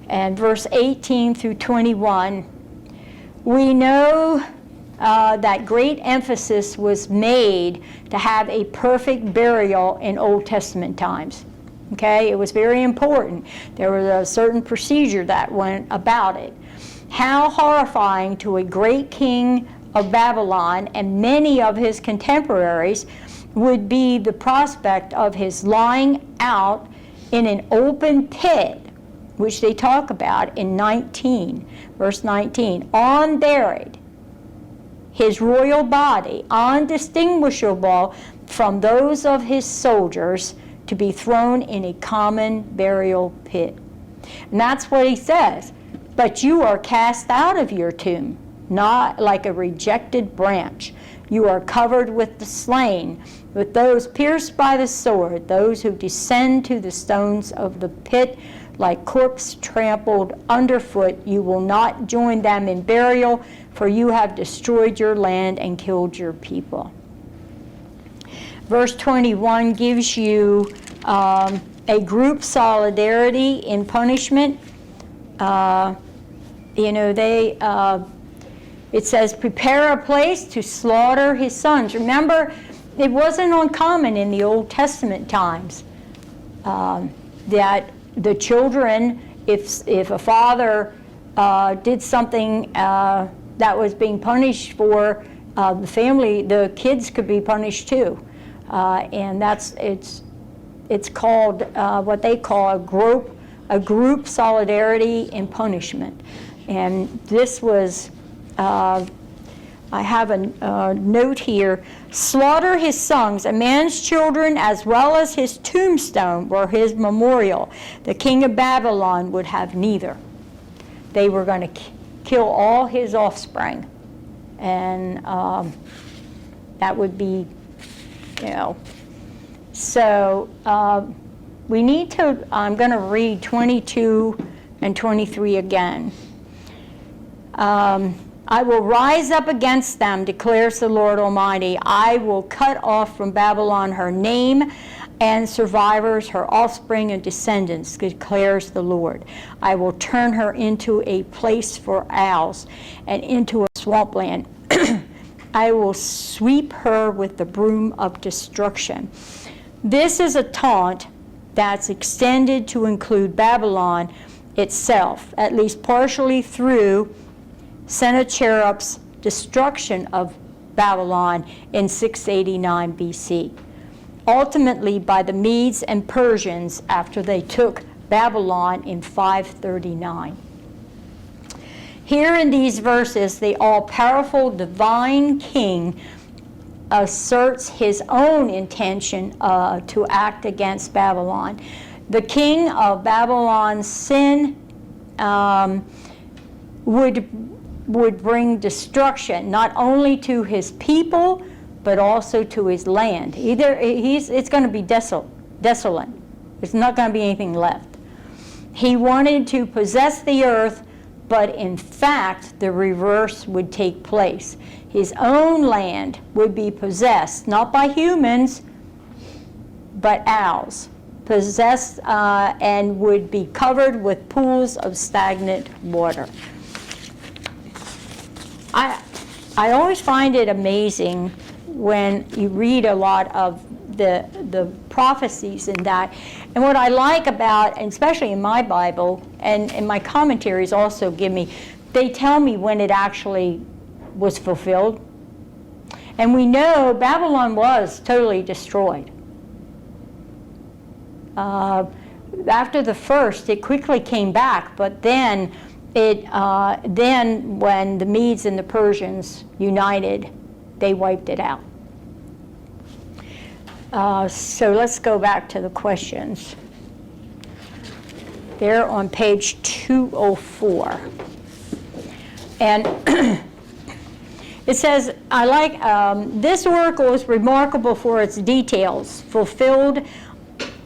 And verse 18 through 21, we know that great emphasis was made to have a perfect burial in Old Testament times. Okay, it was very important. There was a certain procedure that went about it. How horrifying to a great king of Babylon and many of his contemporaries would be the prospect of his lying out in an open pit, which they talk about in 19, verse 19, unburied, his royal body, undistinguishable from those of his soldiers, to be thrown in a common burial pit. And that's what he says. But you are cast out of your tomb. not like a rejected branch. You are covered with the slain, with those pierced by the sword, those who descend to the stones of the pit like corpse trampled underfoot. You will not join them in burial, for you have destroyed your land and killed your people. Verse 21 gives you a group solidarity in punishment. It says, prepare a place to slaughter his sons. Remember, it wasn't uncommon in the Old Testament times that the children, if a father did something that was being punished for the family, the kids could be punished too. And it's called what they call a group solidarity in punishment. And this was, I have a note here, slaughter his sons, a man's children as well as his tombstone were his memorial. The king of Babylon would have neither. They were going to kill all his offspring. And that would be, So we need to, I'm going to read 22 and 23 again. I will rise up against them, declares the Lord Almighty. I will cut off from Babylon her name and survivors, her offspring and descendants, declares the Lord. I will turn her into a place for owls and into a swampland. I will sweep her with the broom of destruction. This is a taunt that's extended to include Babylon itself, at least partially through Sennacherib's destruction of Babylon in 689 BC. Ultimately by the Medes and Persians after they took Babylon in 539. Here in these verses, the all-powerful divine king asserts his own intention to act against Babylon. The king of Babylon's sin would bring destruction not only to his people but also to his land. It's going to be desolate. There's not going to be anything left. He wanted to possess the earth, but in fact the reverse would take place. His own land would be possessed not by humans but owls, possessed and would be covered with pools of stagnant water. I always find it amazing when you read a lot of the prophecies in that. And what I like about, and especially in my Bible, and my commentaries also give me, they tell me when it actually was fulfilled. And we know Babylon was totally destroyed. After the first, it quickly came back, but then when the Medes and the Persians united, they wiped it out. So let's go back to the questions. They're on page 204. And it says, I like, this oracle is remarkable for its details, fulfilled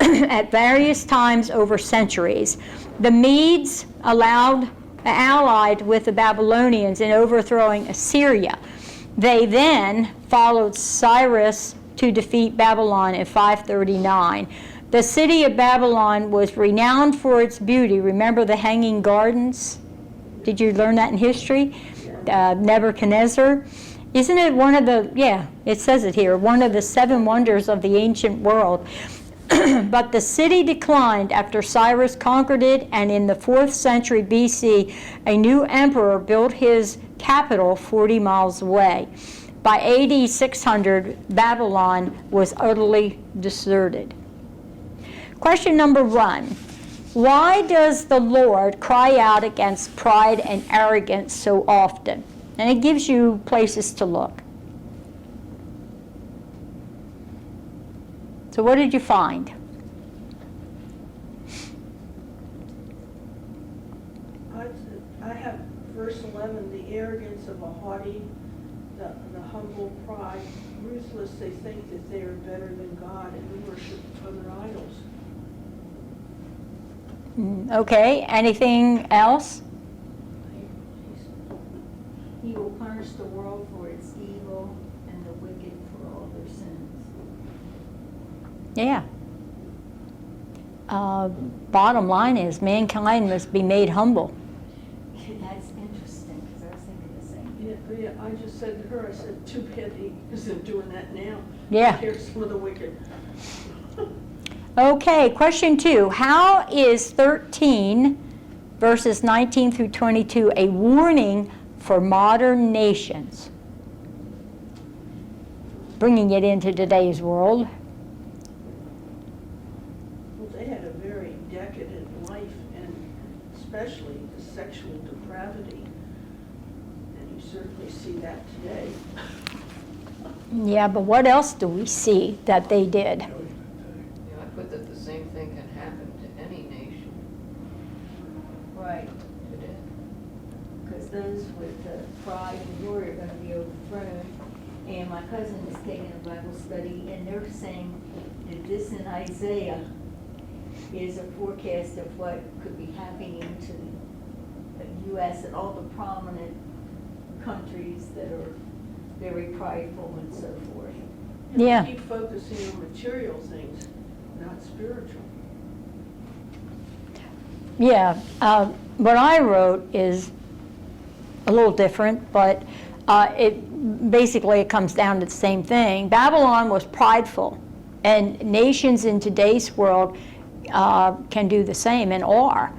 at various times over centuries. The Medes allied with the Babylonians in overthrowing Assyria. They then followed Cyrus to defeat Babylon in 539. The city of Babylon was renowned for its beauty. Remember the Hanging Gardens? Did you learn that in history? Nebuchadnezzar. Isn't it one of the, it says it here, one of the 7 wonders of the ancient world. But the city declined after Cyrus conquered it, and in the 4th century BC, a new emperor built his capital 40 miles away. By AD 600, Babylon was utterly deserted. Question number 1. Why does the Lord cry out against pride and arrogance so often? And it gives you places to look. So what did you find? I have verse 11, the arrogance of a haughty, the humble pride, ruthless, they think that they are better than God and worship other idols. Okay, anything else? He will punish the world for its evil and the wicked for all their sins. Yeah. Bottom line is mankind must be made humble. That's interesting, because I was thinking the same. Yeah, I just said to her, I said, too bad he isn't doing that now. Yeah. Here's some of the wicked. Okay, question 2. How is 13 verses 19 through 22 a warning for modern nations? Bringing it into today's world. Well, they had a very decadent life, and especially the sexual depravity. And you certainly see that today. Yeah, but what else do we see that they did? You know, I put that the same thing can happen to any nation Right, today. because those with pride and glory are going to be overthrown. And my cousin is taking a Bible study, and they're saying that this in Isaiah is a forecast of what could be happening to the U.S. and all the prominent countries that are very prideful and so forth. And Yeah. Keep focusing on material things, not spiritual. Yeah, what I wrote is a little different, but it comes down to the same thing. Babylon was prideful, and nations in today's world can do the same and are.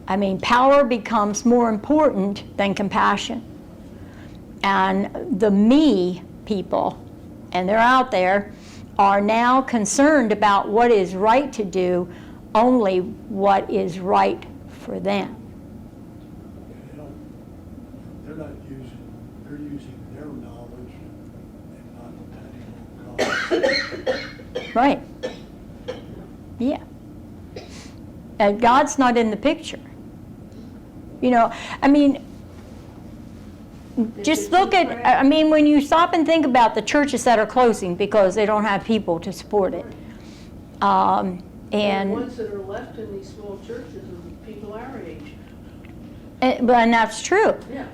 I mean, power becomes more important than compassion. And the me people, and they're out there, are now concerned about what is right to do, only what is right for them. They're not they're using their knowledge and not depending on God. Right. Yeah. And God's not in the picture. You know, I mean, just look at, I mean, when you stop and think about the churches that are closing because they don't have people to support it. The And ones that are left in these small churches are people our age. and that's true. Yeah.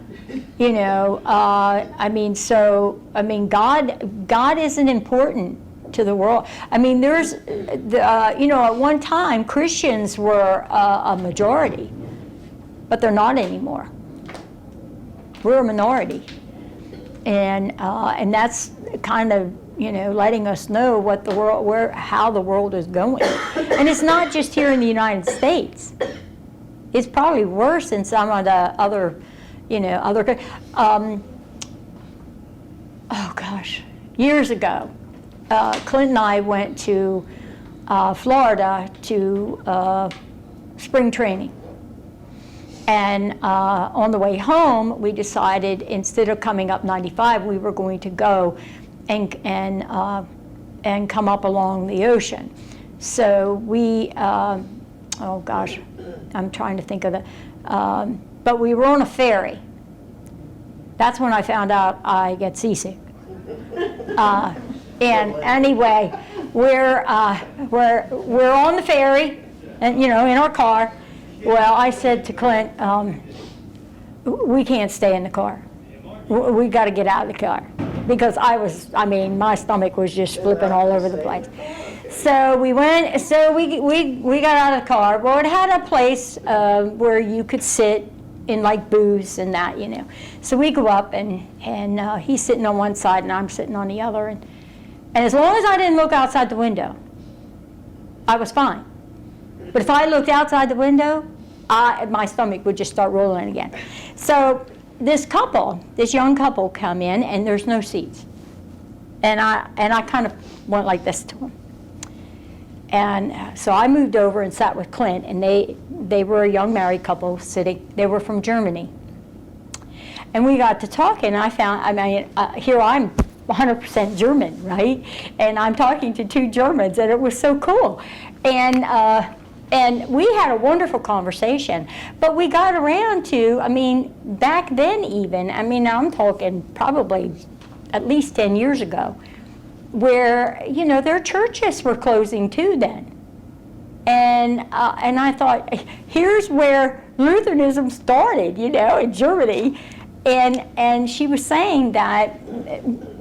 You know, I mean, God isn't important to the world. I mean, there's, you know, at one time Christians were a majority, but they're not anymore. We're a minority, and that's kind of, you know, letting us know what the world, how the world is going. And it's not just here in the United States. It's probably worse in some of the other, you know, oh gosh, years ago, Clint and I went to Florida to spring training. And on the way home, we decided instead of coming up 95, we were going to go and come up along the ocean. So we, oh gosh, I'm trying to think of the, but we were on a ferry. That's when I found out I get seasick. And anyway, we're on the ferry, and you know, in our car. Well, I said to Clint, we can't stay in the car. We got to get out of the car, because I mean, my stomach was just flipping all over the place. So we went. So we got out of the car. Well, it had a place where you could sit in like booths and that, you know. So we go up, and he's sitting on one side and I'm sitting on the other, and as long as I didn't look outside the window, I was fine. But if I looked outside the window, my stomach would just start rolling again. So this young couple come in, and there's no seats. And I kind of went like this to them. And so I moved over and sat with Clint, and they were a young married couple sitting. They were from Germany. And we got to talking, and I found, here I'm 100% German, right? And I'm talking to two Germans, and it was so cool. And And we had a wonderful conversation, but we got around to, I mean, back then even, I mean, I'm talking probably at least 10 years ago, where, you know, their churches were closing too then. And I thought, here's where Lutheranism started, you know, in Germany. And she was saying that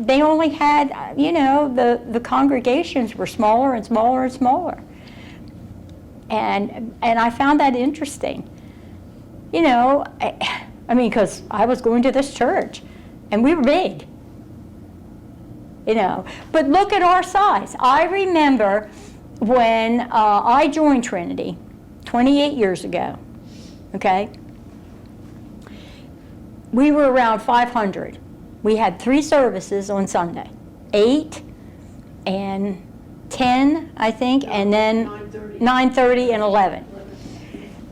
they only had, you know, the congregations were smaller and smaller and smaller. And I found that interesting. You know, I mean, because I was going to this church, and we were big. You know, but look at our size. I remember when I joined Trinity 28 years ago, okay? We were around 500. We had 3 services on Sunday, 8 and 10, I think, and then 9:30 and 11.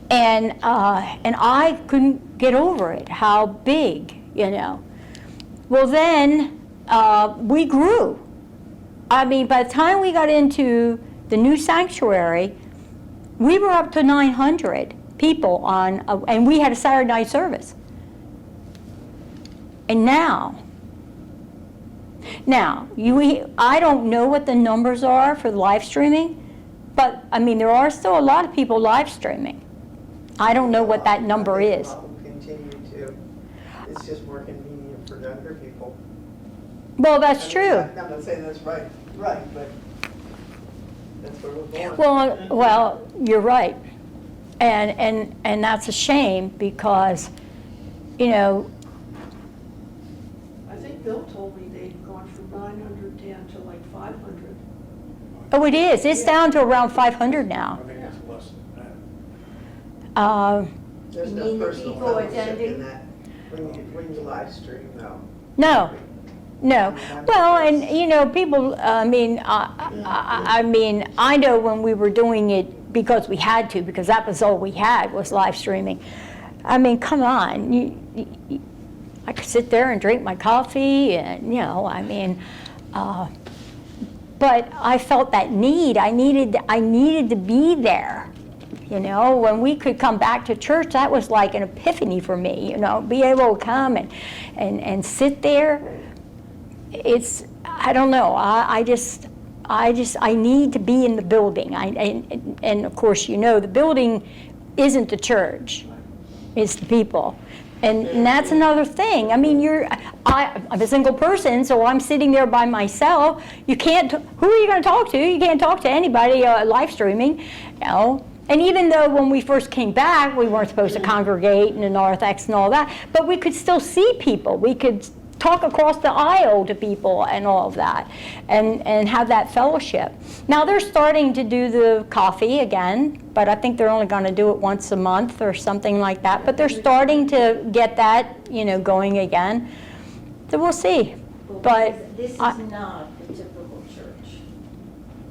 And I couldn't get over it, how big, you know. Well, then we grew. I mean, by the time we got into the new sanctuary, we were up to 900 people on, and we had a Saturday night service. And now, I don't know what the numbers are for live streaming, but I mean, there are still a lot of people live streaming. I don't know what that number is. Will continue to. It's just more convenient for younger people. Well, that's true. I'm not saying that's right, but that's where we're going. Well, you're right, and that's a shame because, you know. I think Bill told me they'd gone from 900 down to like 500. Oh, it is. It's down to around 500 now. I think it's less than that. There's You no mean the personal people fellowship attending? in that when you live stream, though. No. Well, and you know, people. I mean, I know when we were doing it because we had to, because that was all we had was live streaming. I mean, come on. I could sit there and drink my coffee, and you know, I mean. But I felt that need. I needed to be there. You know, when we could come back to church, that was like an epiphany for me. You know, be able to come and sit there. It's, I don't know. I need to be in the building. And of course, you know, the building isn't the church. It's the people. And that's another thing. I mean, I'm a single person, so I'm sitting there by myself. You can't, who are you going to talk to? You can't talk to anybody live streaming, you know. And even though when we first came back, we weren't supposed to congregate in the narthex and all that, but we could still see people. We could talk across the aisle to people and all of that, and have that fellowship. Now they're starting to do the coffee again, but I think they're only going to do it once a month or something like that. But they're starting to get that, you know, going again. So we'll see. But this is not the typical church.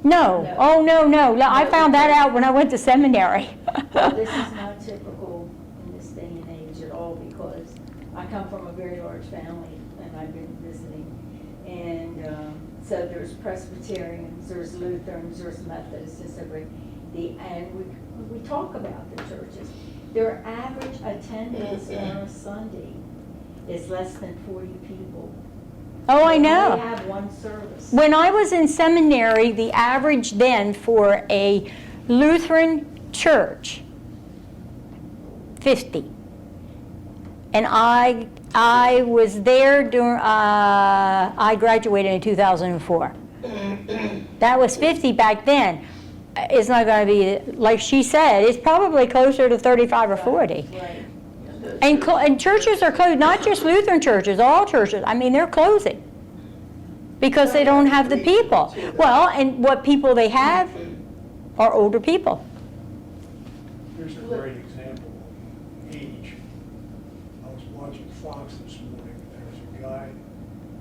no. No. Oh no. I found that out when I went to seminary. Well, this is not typical in this day and age at all, because I come from a very large family, and I've been visiting. And so there's Presbyterians, there's Lutherans, there's Methodists, and so forth. And we talk about the churches. Their average attendance on a Sunday is less than 40 people. Oh, I know. They have one service. When I was in seminary, the average then for a Lutheran church, 50. And I was there during, I graduated in 2004. That was 50 back then. It's not going to be, like she said, it's probably closer to 35 or 40. Right. And churches are closed, not just Lutheran churches, all churches. I mean, they're closing because they don't have the people. Well, and what people they have are older people. Here's a great example of age. I was watching Fox this morning. There was a guy,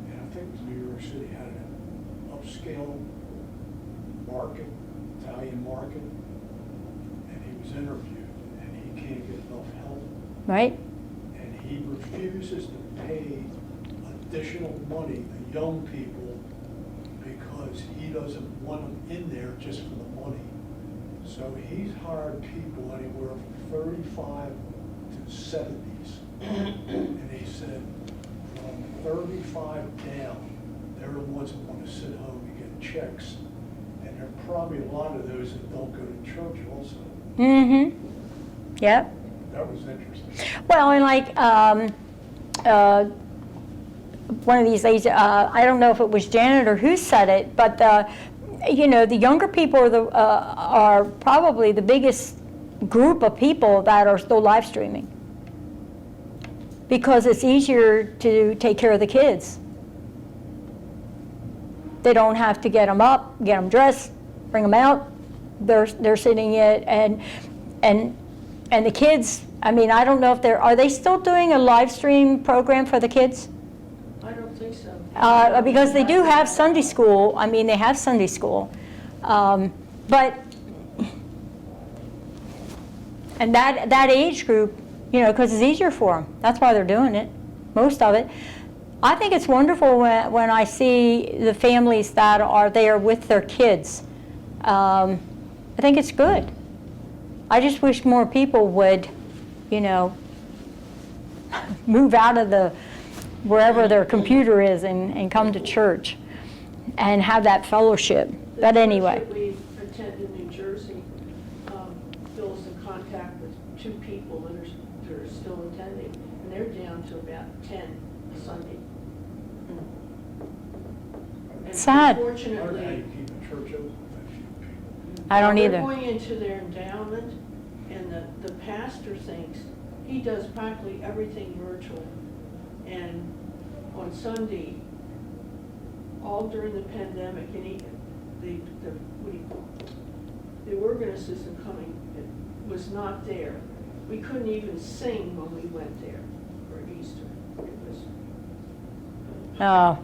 and I think it was New York City, had an upscale market, Italian market, and he was interviewed, and he can't get enough help. Right? And he refuses to pay additional money to young people because he doesn't want them in there just for the money. So he's hired people anywhere from 35 to 70s. And he said, from 35 down, they're the ones that want to sit home and get checks. And there are probably a lot of those that don't go to church also. Mm-hmm. Yep. That was interesting. Well, and like, one of these ladies, I don't know if it was Janet or who said it, but the younger people are probably the biggest group of people that are still live streaming, because it's easier to take care of the kids. They don't have to get them up, get them dressed, bring them out. They're sitting it, and the kids. I mean, I don't know if are they still doing a live stream program for the kids? I don't think so. Because they do have Sunday school. I mean, they have Sunday school, but and that age group, because it's easier for them. That's why they're doing it, most of it. I think it's wonderful when I see the families that are there with their kids. I think it's good. I just wish more people would, move out of wherever their computer is and come to church and have that fellowship. But anyway. The church that we attend in New Jersey, Bill's in contact with 2 people that are still attending, and they're down to about 10 Sunday. And Sad. I don't know how Unfortunately, you keep a church open with that few people. I don't they're either. going into their endowment, and the pastor thinks he does practically everything virtual. And on Sunday, all during the pandemic, and the organicism coming was not there. We couldn't even sing when we went there for Easter. It was, Oh.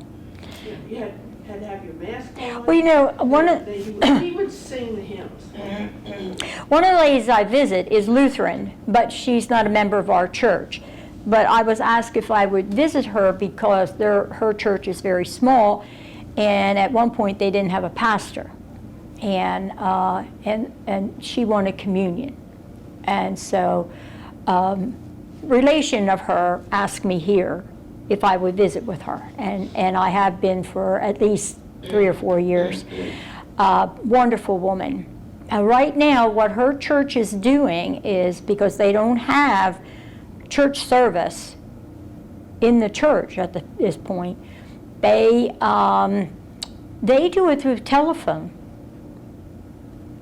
you had to have your mask on. Well, he would sing the hymns. one of the ladies I visit is Lutheran, but she's not a member of our church. But I was asked if I would visit her because her church is very small, and at one point they didn't have a pastor, and she wanted communion, and so relation of her asked me here if I would visit with her, and I have been for at least 3 or 4 years. Wonderful woman. Right now, what her church is doing is, because they don't have church service in the church at this point, they do it through telephone.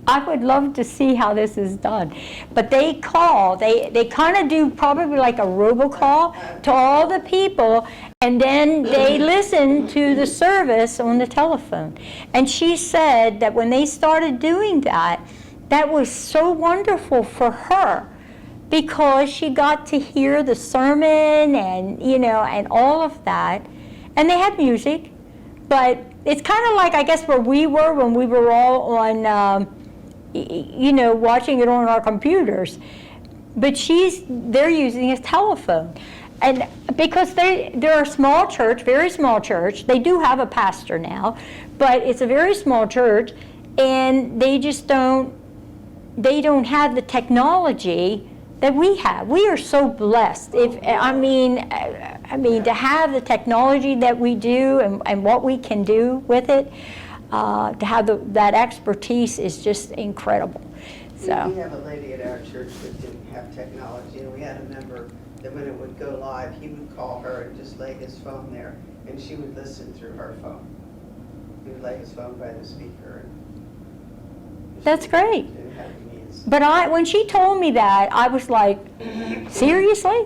I would love to see how this is done. But they kind of do probably like a robocall to all the people, and then they listen to the service on the telephone. And she said that when they started doing that, that was so wonderful for her, because she got to hear the sermon and all of that. And they had music, but it's kind of like, I guess, where we were when we were all on watching it on our computers. But they're using a telephone. And because they're a small church, very small church, they do have a pastor now, but it's a very small church, and they don't have the technology that we have. We are so blessed. To have the technology that we do and what we can do with it, to have that expertise is just incredible. So. We have a lady at our church that didn't have technology, and we had a member that when it would go live, he would call her and just lay his phone there, and she would listen through her phone. He would lay his phone by the speaker. That's great. Didn't have the means. But when she told me that, I was like, seriously?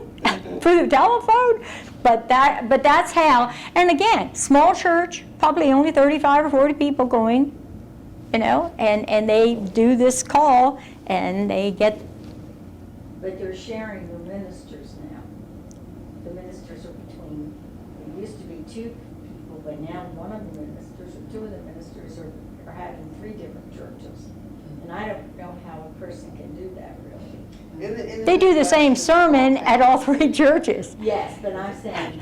Through the telephone? But that's how. And again, small church, probably only 35 or 40 people going, and they do this call, and they get. But they're sharing the ministers now. The ministers are between, there used to be 2 people, but now one of the ministers, or 2 of the ministers are having 3 different churches. And I don't know how a person can do that, really. They do the same sermon at all 3 churches. Yes, but I'm saying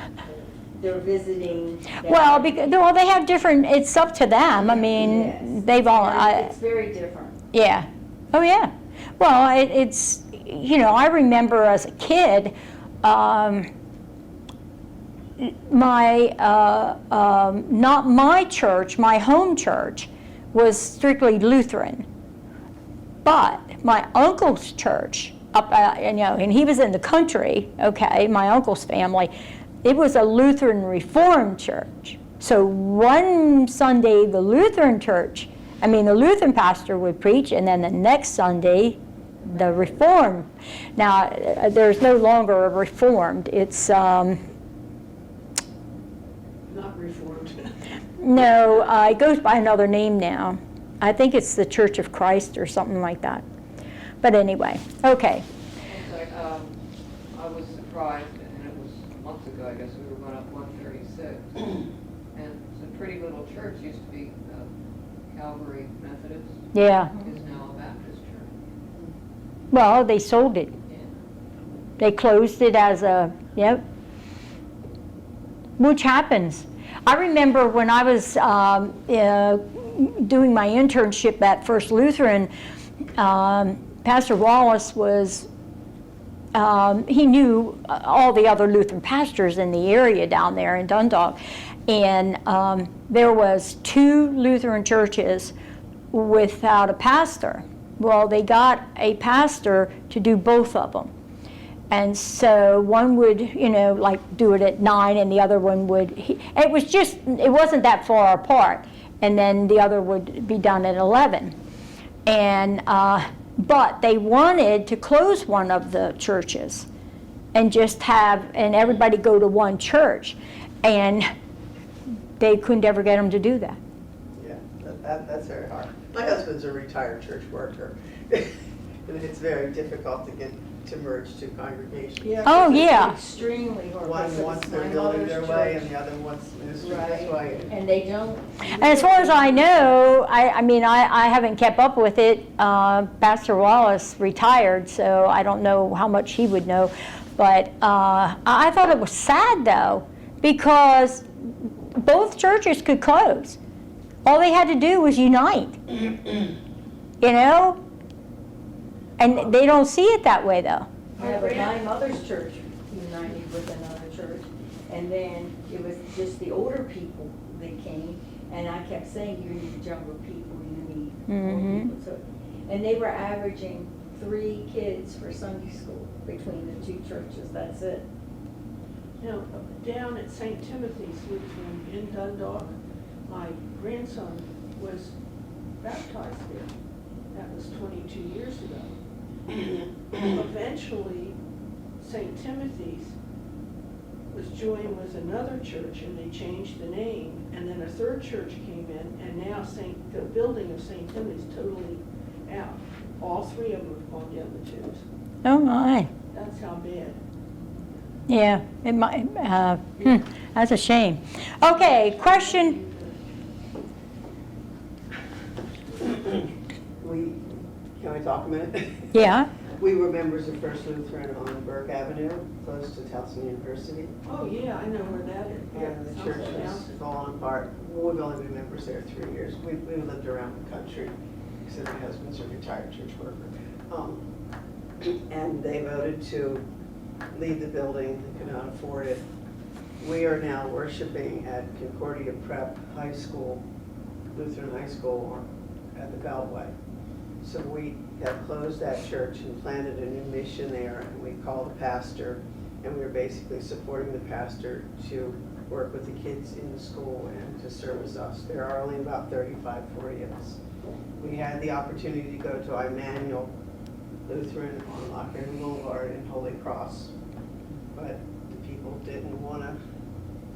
they're visiting. Well, they have different. It's up to them. I mean, Yes. they've all. It's very different. Yeah, Oh, yeah. Well, it's, you know, I remember as a kid, not my church, my home church was strictly Lutheran. But my uncle's church, up, you know, and he was in the country, okay, my uncle's family, it was a Lutheran Reformed church. So one Sunday, the Lutheran pastor would preach, and then the next Sunday, the Reformed. Now, there's no longer a Reformed. It's, Not Reformed. no, it goes by another name now. I think it's the Church of Christ or something like that. But anyway, okay. I was surprised, and it was months ago, I guess, we were going up 136. And it's a pretty little church, used to be Calvary Methodist. Yeah. Is now a Baptist church. Well, they sold it. Yeah. They closed it as a, yep. Which happens. I remember when I was doing my internship at First Lutheran, Pastor Wallace was, he knew all the other Lutheran pastors in the area down there in Dundalk. And there was 2 Lutheran churches without a pastor. Well, they got a pastor to do both of them. And so one would, you know, like do it at 9, and the other one would, it wasn't that far apart. And then the other would be done at 11. And, but they wanted to close one of the churches and just and everybody go to one church. And they couldn't ever get them to do that. Yeah, that's very hard. My husband's a retired church worker. And it's very difficult to get to merge 2 congregations. Yeah, Oh, 'cause it's yeah. Extremely hard. One because wants it's their my building mother's their way, church. and the other wants ministry this Right, way. and they don't. And as far as I know, I mean, I haven't kept up with it. Pastor Wallace retired, so I don't know how much he would know. But I thought it was sad, though, because both churches could close. All they had to do was unite, you know? And they don't see it that way, though. Yeah, but my mother's church united with another church, and then it was just the older people that came, and I kept saying, you need younger people, you need more people. So, and they were averaging 3 kids for Sunday school between the 2 churches, that's it. You know, down at St. Timothy's Lutheran in Dundalk, my grandson was baptized there. That was 22 years ago. Eventually, St. Timothy's was joined with another church, and they changed the name, and then a 3rd church came in, and now the building of St. Timothy's totally out. All 3 of them have gone down the tubes. Oh, my. That's how bad. Yeah, it might, that's a shame. Okay, question. Can I talk a minute? Yeah. We were members of First Lutheran on Burke Avenue, close to Towson University. Oh, yeah, I know where that is. And the church has fallen apart. We've only been members there 3 years. We lived around the country, because my husband's a retired church worker. And they voted to leave the building, they could not afford it. We are now worshiping at Concordia Prep High School, Lutheran High School, at the Beltway. So we have closed that church and planted a new mission there, and we called the pastor, and we were basically supporting the pastor to work with the kids in the school and to service us. There are only about 35, 40 of us. We had the opportunity to go to Emmanuel Lutheran on Lock Haven Boulevard in Holy Cross, but the people didn't want to,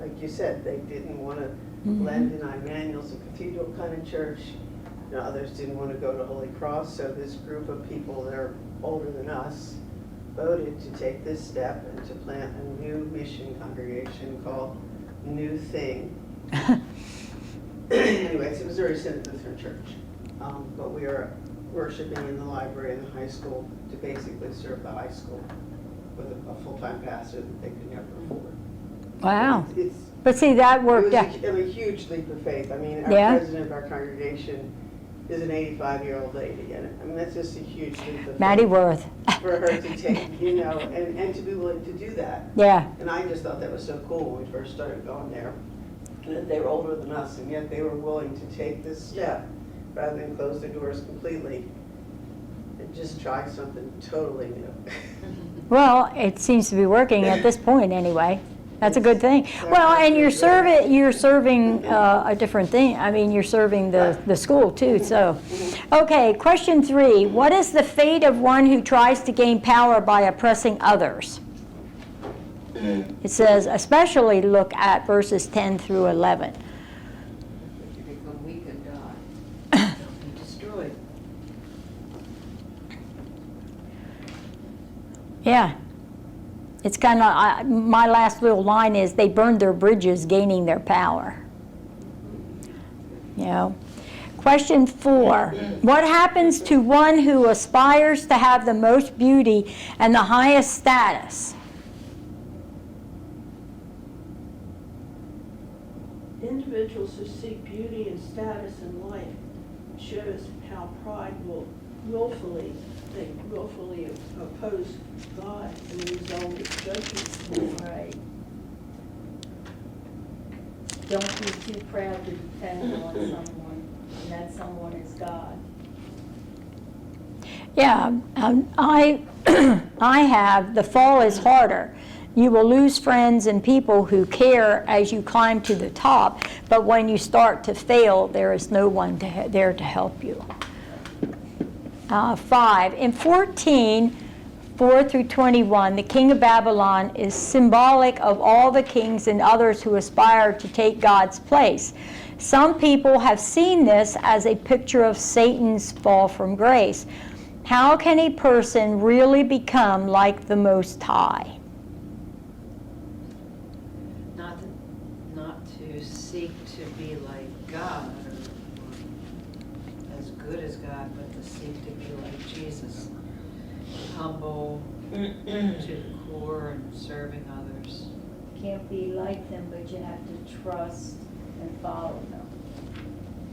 like you said, they didn't want to blend in. Emmanuel's a cathedral kind of church. You know, others didn't want to go to Holy Cross, so this group of people that are older than us voted to take this step and to plant a new mission congregation called New Thing. Anyways, it was a very Synod Lutheran church, but we are worshiping in the library in the high school to basically serve the high school with a full-time pastor that they could never afford. Wow. It's But see, that worked out. It was a huge leap of faith. I mean, our Yeah. president of our congregation is an 85-year-old lady, and I mean, that's just a huge leap of Maddie faith Worth. for her to take, you know, and to be willing to do that. Yeah. And I just thought that was so cool when we first started going there. And that they were older than us, and yet they were willing to take this step rather than close their doors completely and just try something totally new. Well, it seems to be working at this point anyway. That's a good thing. Well, and you're serving a different thing. I mean, you're serving the school too, so. Okay, question 3. What is the fate of one who tries to gain power by oppressing others? It says, especially look at verses 10 through 11. You become weak and die. Be destroyed. Yeah. It's kind of, my last little line is, they burned their bridges gaining their power. You know. Question 4. What happens to one who aspires to have the most beauty and the highest status? Individuals who seek beauty and status in life shows how pride will willfully oppose God and result in judgment. Right. Don't be too proud to depend on someone, and that someone is God. Yeah, I have, the fall is harder. You will lose friends and people who care as you climb to the top, but when you start to fail, there is no one there to help you. 5. In 14, 4 through 21, the king of Babylon is symbolic of all the kings and others who aspire to take God's place. Some people have seen this as a picture of Satan's fall from grace. How can a person really become like the Most High? Not to seek to be like God or as good as God, but to seek to be like Jesus, humble to the core and serving others. Can't be like them, but you have to trust and follow them.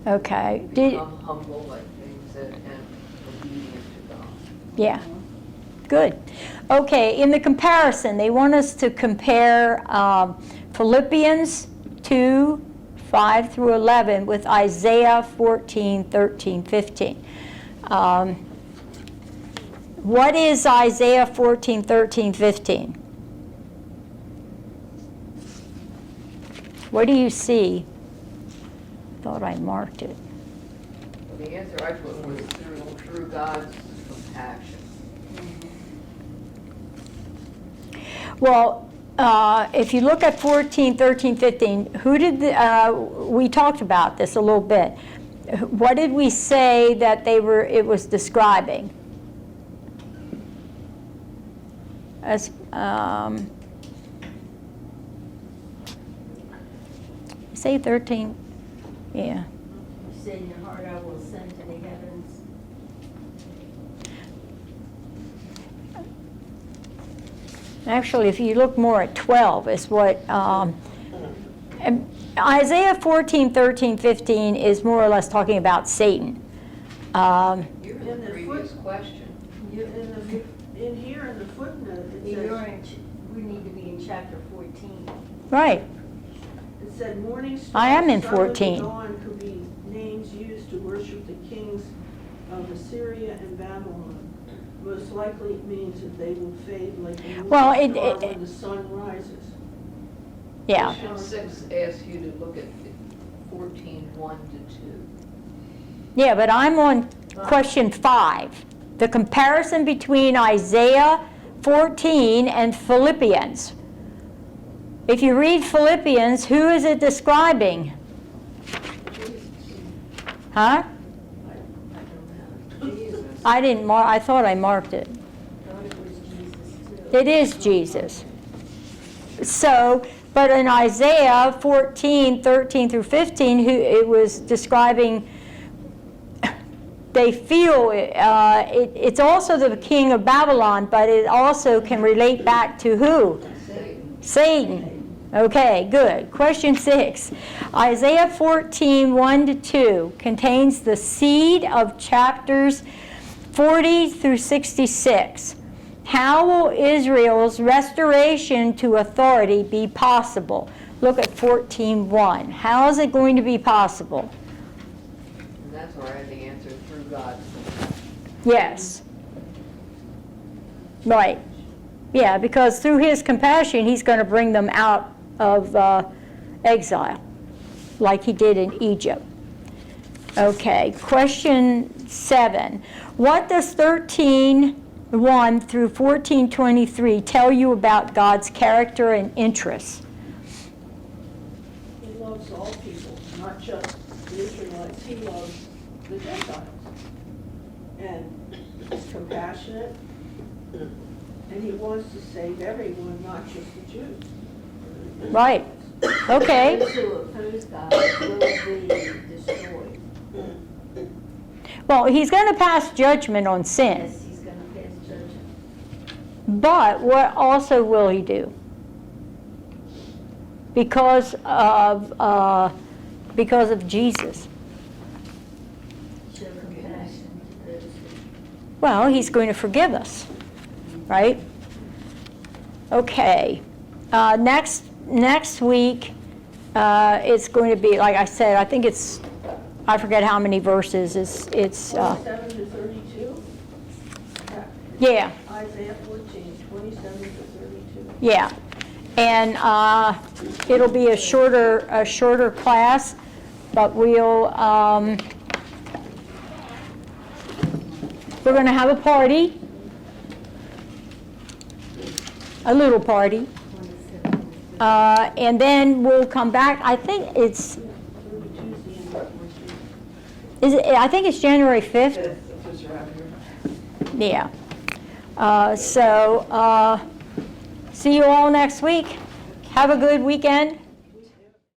Okay. Become humble like they said and obedient to God. Yeah. Good. Okay, in the comparison, they want us to compare Philippians 2, 5 through 11 with Isaiah 14, 13, 15. What is Isaiah 14, 13, 15? What do you see? Thought I marked it. Well, the answer I put was through God's compassion. Well, if you look at 14, 13, 15, who did we talked about this a little bit. What did we say that it was describing? As say 13, yeah. You say in your heart, I will ascend to the heavens. Actually, if you look more at 12, is what Isaiah 14, 13, 15 is more or less talking about Satan. You're in In the the previous foot- question. In here in the footnote, it You're says, we need to be in chapter 14. Right. it said morning star, I am in sun, and 14. dawn could be names used to worship the kings of Assyria and Babylon. Most likely it means that they will fade like the morning Well, star when the sun rises. Yeah. Question 6 asks you to look at 14, 1 to 2. Yeah, but I'm on question 5. The comparison between Isaiah 14 and Philippians. If you read Philippians, who is it describing? Huh? I don't know. Jesus. I didn't mark. I thought I marked it. Thought it was Jesus too. It is Jesus. So, but in Isaiah 14, 13 through 15, it was describing, they feel, it's also the king of Babylon, but it also can relate back to who? Satan. Satan. Okay, good. Question 6. Isaiah 14, 1-2 contains the seed of chapters 40 through 66. How will Israel's restoration to authority be possible? Look at 14:1. How is it going to be possible? And that's where I had the answer through God's. Yes. Right. Yeah, because through his compassion, he's going to bring them out of exile, like he did in Egypt. Okay, question 7. What does 13:1 through 14:23 tell you about God's character and interests? He loves all people, not just the Israelites. He loves the Gentiles. And he's compassionate, and he wants to save everyone, not just the Jews. Right. Okay. Those who oppose God will be destroyed. Well, he's going to pass judgment on sin. Yes, he's going to pass judgment. But what also will he do? Because of Jesus. Show compassion to those who. Well, he's going to forgive us, right? Okay. Next week, it's going to be, like I said, I think it's, I forget how many verses. It's 27 to 32? yeah, Isaiah 14, 27 to 32. yeah. And it'll be a shorter class, but we're going to have a party, a little party. And then we'll come back. I think it's, I think it's January 5th. Yeah. So see you all next week. Have a good weekend.